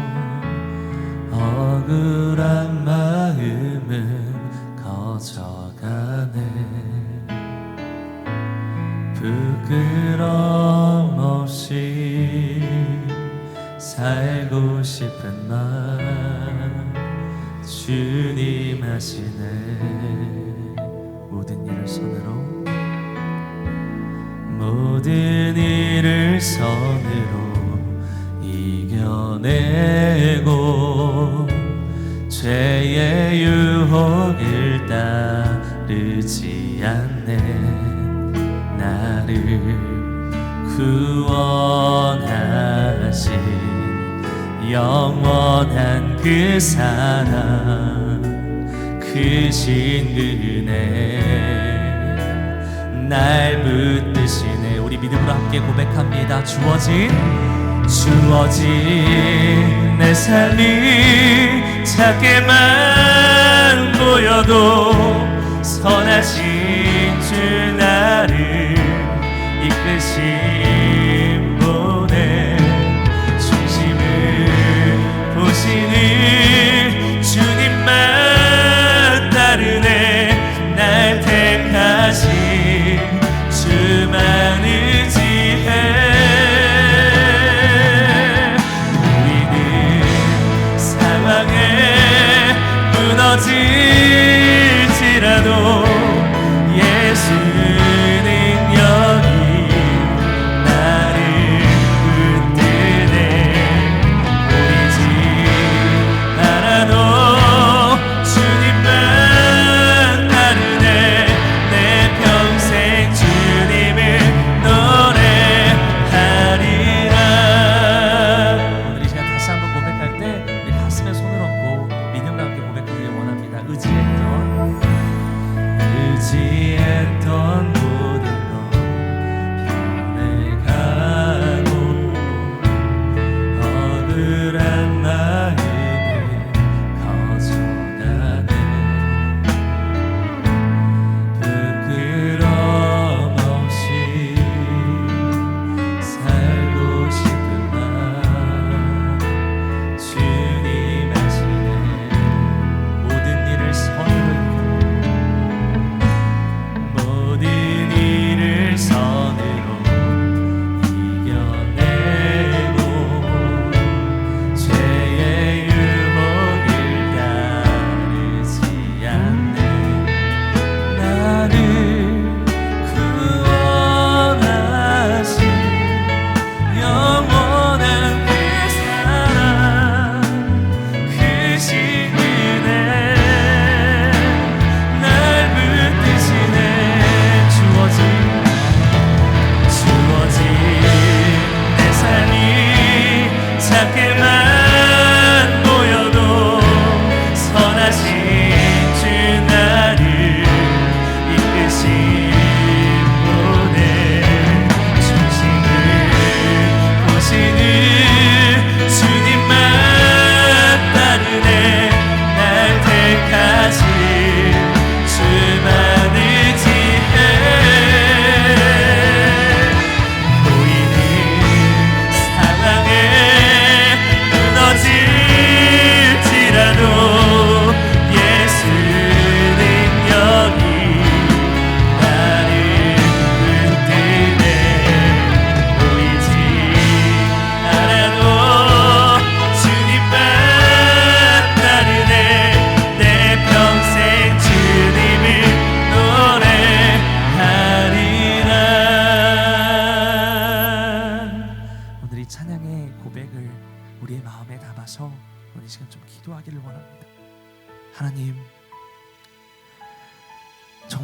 억울한 마음은 커져가네. 부끄럼 없이 살고 싶은 맘 주님 하시네. 모든 일을 손으로 모든 일을 선으로 이겨내고 죄의 유혹을 따르지 않네. 나를 구원하신 영원한 그 사랑 크신 은혜 날 붙드시네. 우리 믿음으로 함께 고백합니다. 주어진 내 삶이 작게만 보여도 선하신 주 나를 이끄신 분의 중심을 보시는 주님만 따르네. 날 택하신 주만 의지해. 우리는 상황에 무너질지라도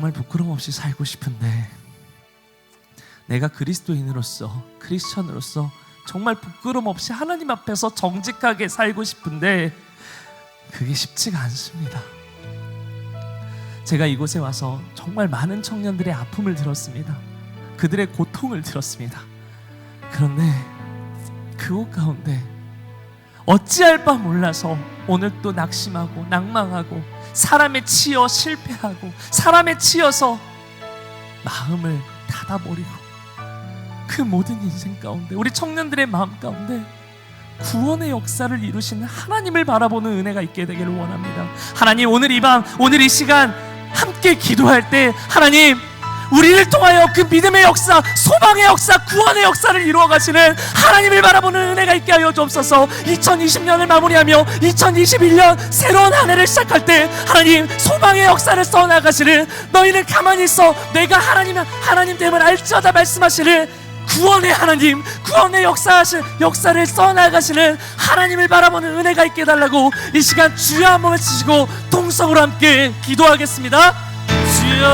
정말 부끄럼 없이 살고 싶은데 내가 그리스도인으로서 크리스천으로서 정말 부끄럼 없이 하나님 앞에서 정직하게 살고 싶은데 그게 쉽지가 않습니다. 제가 이곳에 와서 정말 많은 청년들의 아픔을 들었습니다. 그들의 고통을 들었습니다. 그런데 그곳 가운데 어찌할 바 몰라서 오늘 또 낙심하고 낭망하고 사람에 치여 실패하고 사람에 치여서 마음을 닫아버리고 그 모든 인생 가운데 우리 청년들의 마음 가운데 구원의 역사를 이루시는 하나님을 바라보는 은혜가 있게 되기를 원합니다. 하나님, 오늘 이 밤, 오늘 이 시간 함께 기도할 때 하나님, 우리를 통하여 그 믿음의 역사, 소망의 역사, 구원의 역사를 이루어 가시는 하나님을 바라보는 은혜가 있게 하여 주옵소서. 2020년을 마무리하며 2021년 새로운 한 해를 시작할 때 하나님, 소망의 역사를 써나가시는, 너희는 가만히 있어 내가 하나님 됨을 알지어다 말씀하시는 구원의 하나님, 구원의 역사를 써나가시는 하나님을 바라보는 은혜가 있게 해달라고 이 시간 주여 한번 외치시고 동성으로 함께 기도하겠습니다. 주여,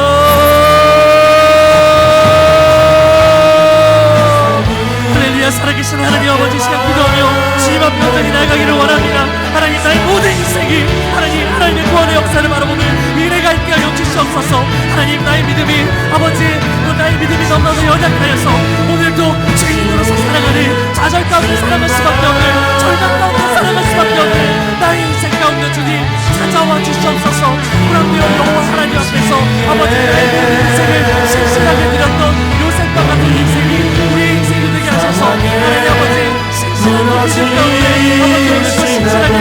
할렐루야. 살아계신 하나님 아버지, 시간 기도하며 주님 앞에 온전히 나아가기를 원합니다. 하나님, 나의 모든 인생이 하나님의 구원의 역사를 바라보는 은혜가 있게 하여 주시옵소서. 하나님, 나의 믿음이 나의 믿음이 너무나도 연약하여서 오늘도 죄인으로서 살아가는, 좌절 가운데 살아갈 수밖에 없는, 절망 가운데 살아갈 수밖에 없는 나의 인생 가운데 주님 찾아와 주시옵소서. 불안되어 여호와 하나님 앞에서 아버지, 나의 인생을 신실하게 드렸던 요셉과 같은 인생이 우리의 인생이 되게 하셔서 하나님 아버지, 신실한 믿음 가운데 아버지, 오늘도 신실하게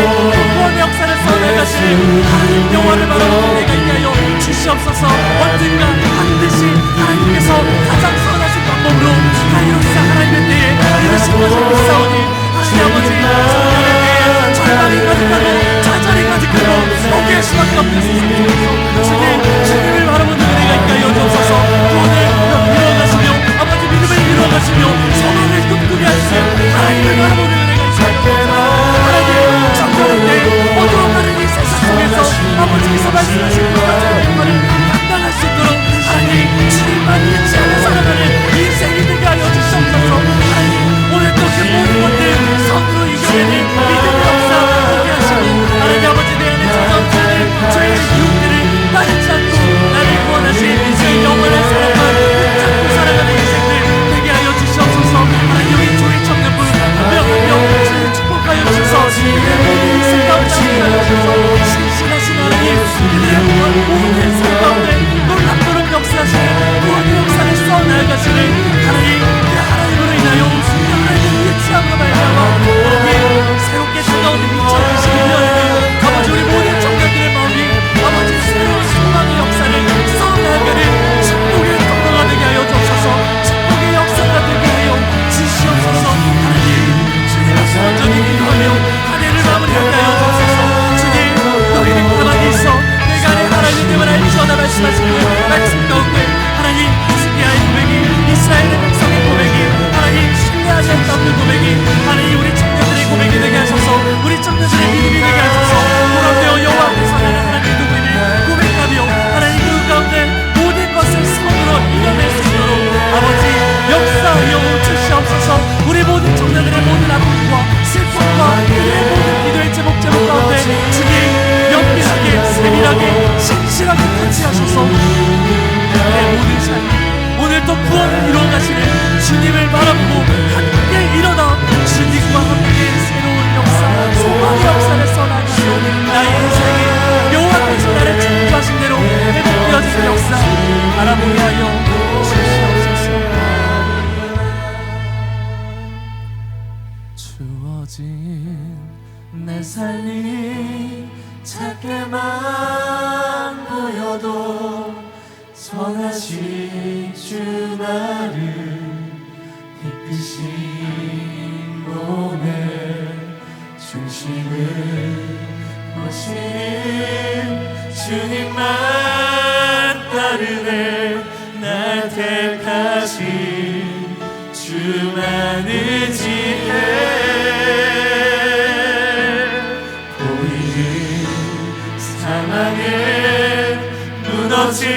구원의 역사를 써나가시는 하나님 여호와를 바라보는 내가 있게 하여 주시옵소서. 언젠가 반드시 하나님께서 가장 선하신 방법으로 하나님께서 하나님의 때에 이루신 것을 믿사오니 하나님 아버지, 성령의 때에 절망이 가득하고 좌절이 가득하고 포기할 수밖에 없는 세상에서 주님을 바라보는 은혜가 있게 하여 주옵소서. 구원을 이루어가시며 아버지, 믿음을 이루어가시며 소망을 꿈꾸게 하시는 하나님을 바라보는 은혜가 있게 하여 주옵소서. 하나님, 정결할 때 어두운 다른 이 세상 속에서 아버지께서 말씀하신 그 같은 영광을 감당할 수 있도록 하나님, 주님만 잊지 않아 살아가는 인생이 되게 하여 주시옵소서. 하나님, 오늘 또 그 모든 것들 선으로 이겨내는 믿음의 역사 보게 하시고 하나님 아버지, 내 안에 찾아오는 저의 유혹들을 따르지 않고 나를 구원하신 그 영원한 사랑과 붙잡고 살아가는 인생들 되게 하여 주시옵소서. 하나님, 우리 조의 청년분 한 명 한 명 주님 축복하여 주셔서 그들의 모든 인생 가운데 하여 주셔서 신실하신 하나님, 그들의 모든 인생 가운데 놀랍도록 역사하시는 구원의 역사를 써나가시는 하나님, 그 하나님으로 인하여 하나님을 예치함으로 말미암아 우리 새롭게 다가오는 2021년에는 아버지, 우리 모든 청년들의 마음이 아버지 새로운 소망의 역사를 써나가는 축복의 통로가 되게 하여 주옵소서. 축복의 역사가 되게 하여 주시옵소서. 하나님, 주님 앞에 온전히 기도하며 한 해를 마무리하게 하여 주옵소서. 주님, 너희는 가만히 있어 내가 내 하나님의 됨을 알지어다 말씀하시는 말씀 가운데 하나님, 히스기야의 고백이, 이스라엘의 백성의 고백이, 하나님 신뢰하지 않는 고백이 하나님 우리 청년들의 고백이 되게 하셔서 우리 청년들의 믿음이 되게 하셔서 돌아되어 여호와 앞에서 나는 하나님의 누구임을 고백하며 하나님 그 가운데 모든 것을 성으로 이겨낼 수 있도록 아버지 역사하여 주시옵소서. 우리 모든 청년들의 모든 아픔과 슬픔과 그들의 모든 기도의 제목 가운데 주님 연민하게 세밀하게 신실하게 터치하셔서 내 모든 삶 오늘 또 구원을 이루어가시는 주님을 바라보고 함께 일어나 주님과 함께 새로운 역사, 소망의 역사를 써나가는 나의 인생이 여호와께서 나를 축복하신 대로 회복되어지는 역사 바라보게 하여 주시옵소서. 주어진 내 삶이 작게만 보여도 선하신 주 나를 이끄신 몸의 중심을 보시는 주님만 따르네. 날 택하신 주만 의지해 보이는 상황에 무너진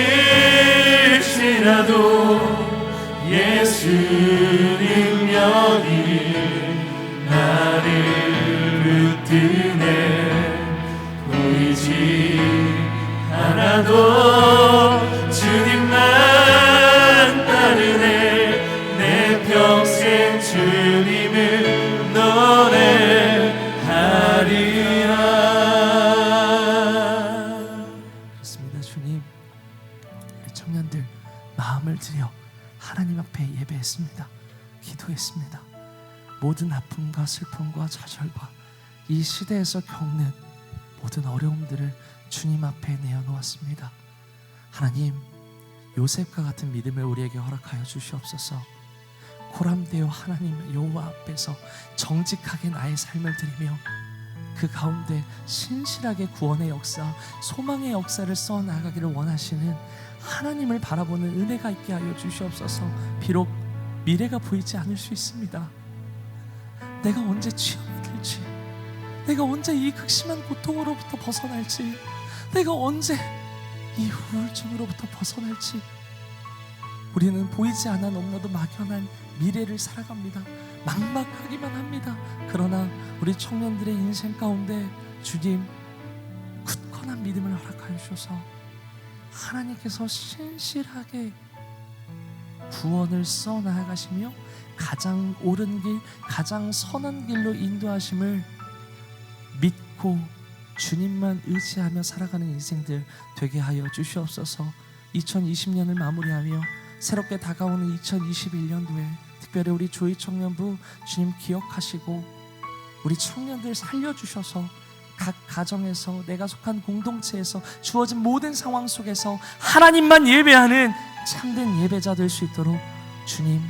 마음을 들여 하나님 앞에 예배했습니다. 기도했습니다. 모든 아픔과 슬픔과 좌절과 이 시대에서 겪는 모든 어려움들을 주님 앞에 내어놓았습니다. 하나님, 요셉과 같은 믿음을 우리에게 허락하여 주시옵소서. 코람데오 하나님 여호와 앞에서 정직하게 나의 삶을 드리며 그 가운데 신실하게 구원의 역사, 소망의 역사를 써나가기를 원하시는 하나님을 바라보는 은혜가 있게 하여 주시옵소서. 비록 미래가 보이지 않을 수 있습니다. 내가 언제 취업이 될지, 내가 언제 이 극심한 고통으로부터 벗어날지, 내가 언제 이 우울증으로부터 벗어날지, 우리는 보이지 않아 너무나도 막연한 미래를 살아갑니다. 막막하기만 합니다. 그러나 우리 청년들의 인생 가운데 주님 굳건한 믿음을 허락하여 주셔서 하나님께서 신실하게 구원을 써나가시며 가장 옳은 길, 가장 선한 길로 인도하심을 믿고 주님만 의지하며 살아가는 인생들 되게 하여 주시옵소서. 2020년을 마무리하며 새롭게 다가오는 2021년도에 특별히 우리 조이 청년부 주님 기억하시고 우리 청년들 살려주셔서 각 가정에서, 내가 속한 공동체에서 주어진 모든 상황 속에서 하나님만 예배하는 참된 예배자 될 수 있도록 주님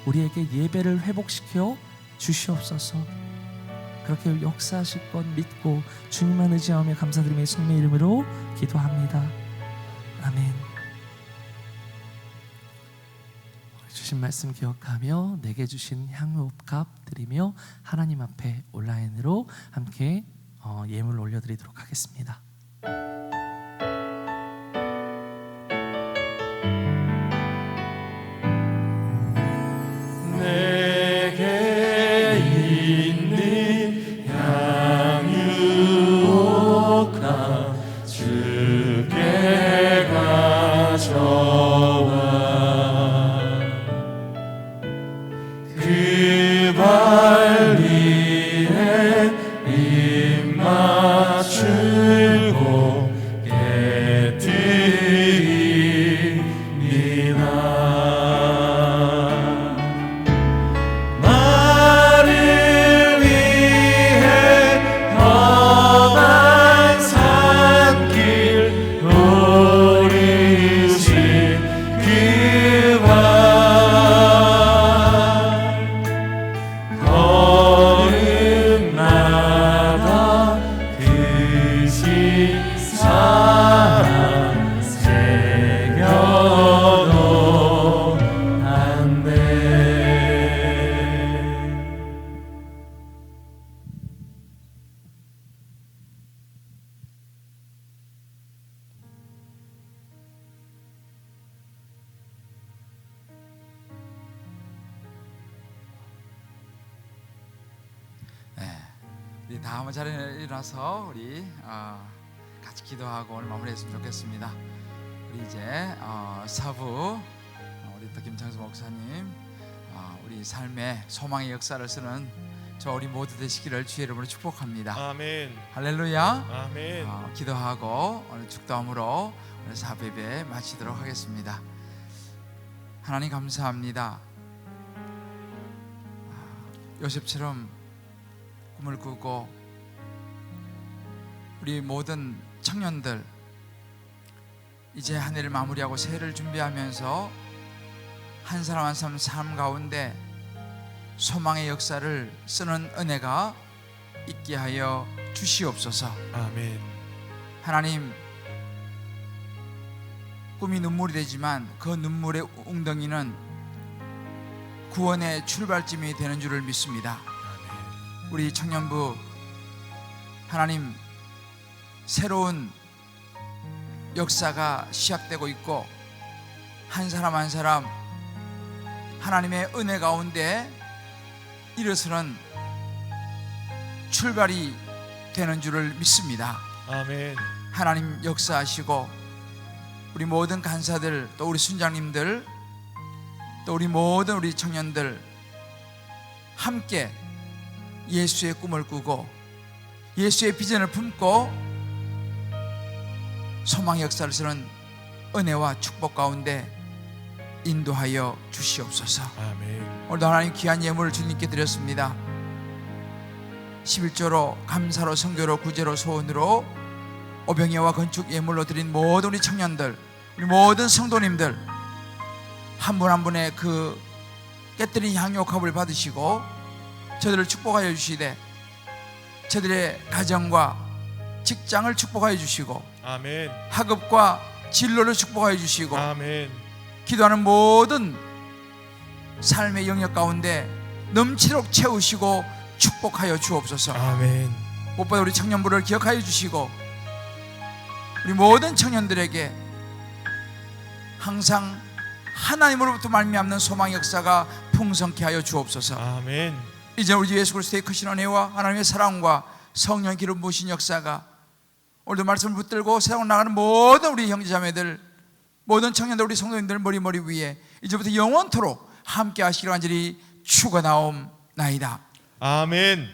우리에게 예배를 회복시켜 주시옵소서. 그렇게 역사하실 것 믿고 주님만 의지하며 감사드리며 예수님의 이름으로 기도합니다. 아멘. 주신 말씀 기억하며 내게 주신 향유값 드리며 하나님 앞에 온라인으로 함께 예물 올려드리도록 하겠습니다.
내게 있는 향유값 주께 가져와 그 발 위에 입 맞추고 깨뜨립니다. 나를 위해 험한 산길 오르신 그 걸음마다 그 사랑 새겨도 안 돼.
우리 다 한번 자리에 일어나서 우리 같이 기도하고 오늘 마무리했으면 좋겠습니다. 우리 이제 사부 우리 또 김창수 목사님 우리 삶의 소망의 역사를 쓰는 저 우리 모두 되시기를 주의 이름으로 축복합니다.
아멘.
할렐루야.
아멘.
기도하고 오늘 축도함으로 오늘 사부 예배 마치도록 하겠습니다. 하나님 감사합니다. 요셉처럼 꿈을 꾸고 우리 모든 청년들 이제 한 해를 마무리하고 새해를 준비하면서 한 사람 한 사람 삶 가운데 소망의 역사를 쓰는 은혜가 있게 하여 주시옵소서.
아멘.
하나님, 꿈이 눈물이 되지만 그 눈물의 웅덩이는 구원의 출발점이 되는 줄을 믿습니다. 우리 청년부 하나님, 새로운 역사가 시작되고 있고 한 사람 한 사람 하나님의 은혜 가운데 일어서는 출발이 되는 줄을 믿습니다.
아멘.
하나님 역사하시고 우리 모든 간사들, 또 우리 순장님들, 또 우리 모든 우리 청년들 함께 예수의 꿈을 꾸고 예수의 비전을 품고 소망의 역사를 쓰는 은혜와 축복 가운데 인도하여 주시옵소서.
아멘.
오늘도 하나님 귀한 예물을 주님께 드렸습니다. 11조로 감사로 선교로 구제로 소원으로 오병이와 건축 예물로 드린 모든 우리 청년들, 우리 모든 성도님들 한 분 한 분의 그 깨뜨린 향유옥합을 받으시고 저들을 축복하여 주시되 저들의 가정과 직장을 축복하여 주시고
아멘.
학업과 진로를 축복하여 주시고
아멘.
기도하는 모든 삶의 영역 가운데 넘치도록 채우시고 축복하여 주옵소서.
아멘.
무엇보다 우리 청년부를 기억하여 주시고 우리 모든 청년들에게 항상 하나님으로부터 말미암는 소망의 역사가 풍성케 하여 주옵소서.
아멘.
이제 우리 주 예수 그리스도의 크신 은혜와 하나님의 사랑과 성령 기름 부으신 역사가 오늘도 말씀을 붙들고 세상으로 나가는 모든 우리 형제자매들, 모든 청년들, 우리 성도님들 머리 위에 이제부터 영원토록 함께 하시기를 간절히 축원하옵나이다.
아멘.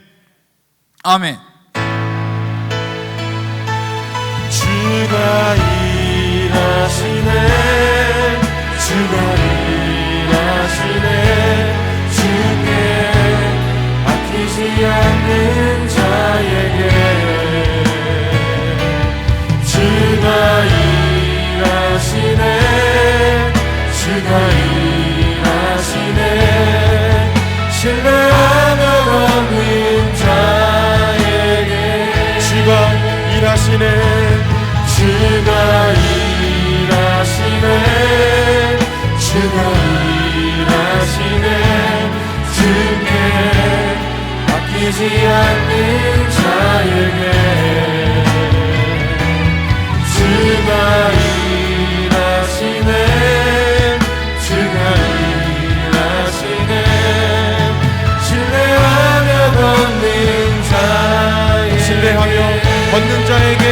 아멘.
주가 일하시네, 주가 일하시네, 주께 아끼지 않는 자에게 주가 일하시네, 주가 일하시네, 신뢰하며 걷는 자에게 주가 일하시네, 주가 일하시네, 주가 일하시네, 주께 아끼지 않는 자에게 주가 일하시네, 주가 일하시네, 신뢰하며 걷는 자에게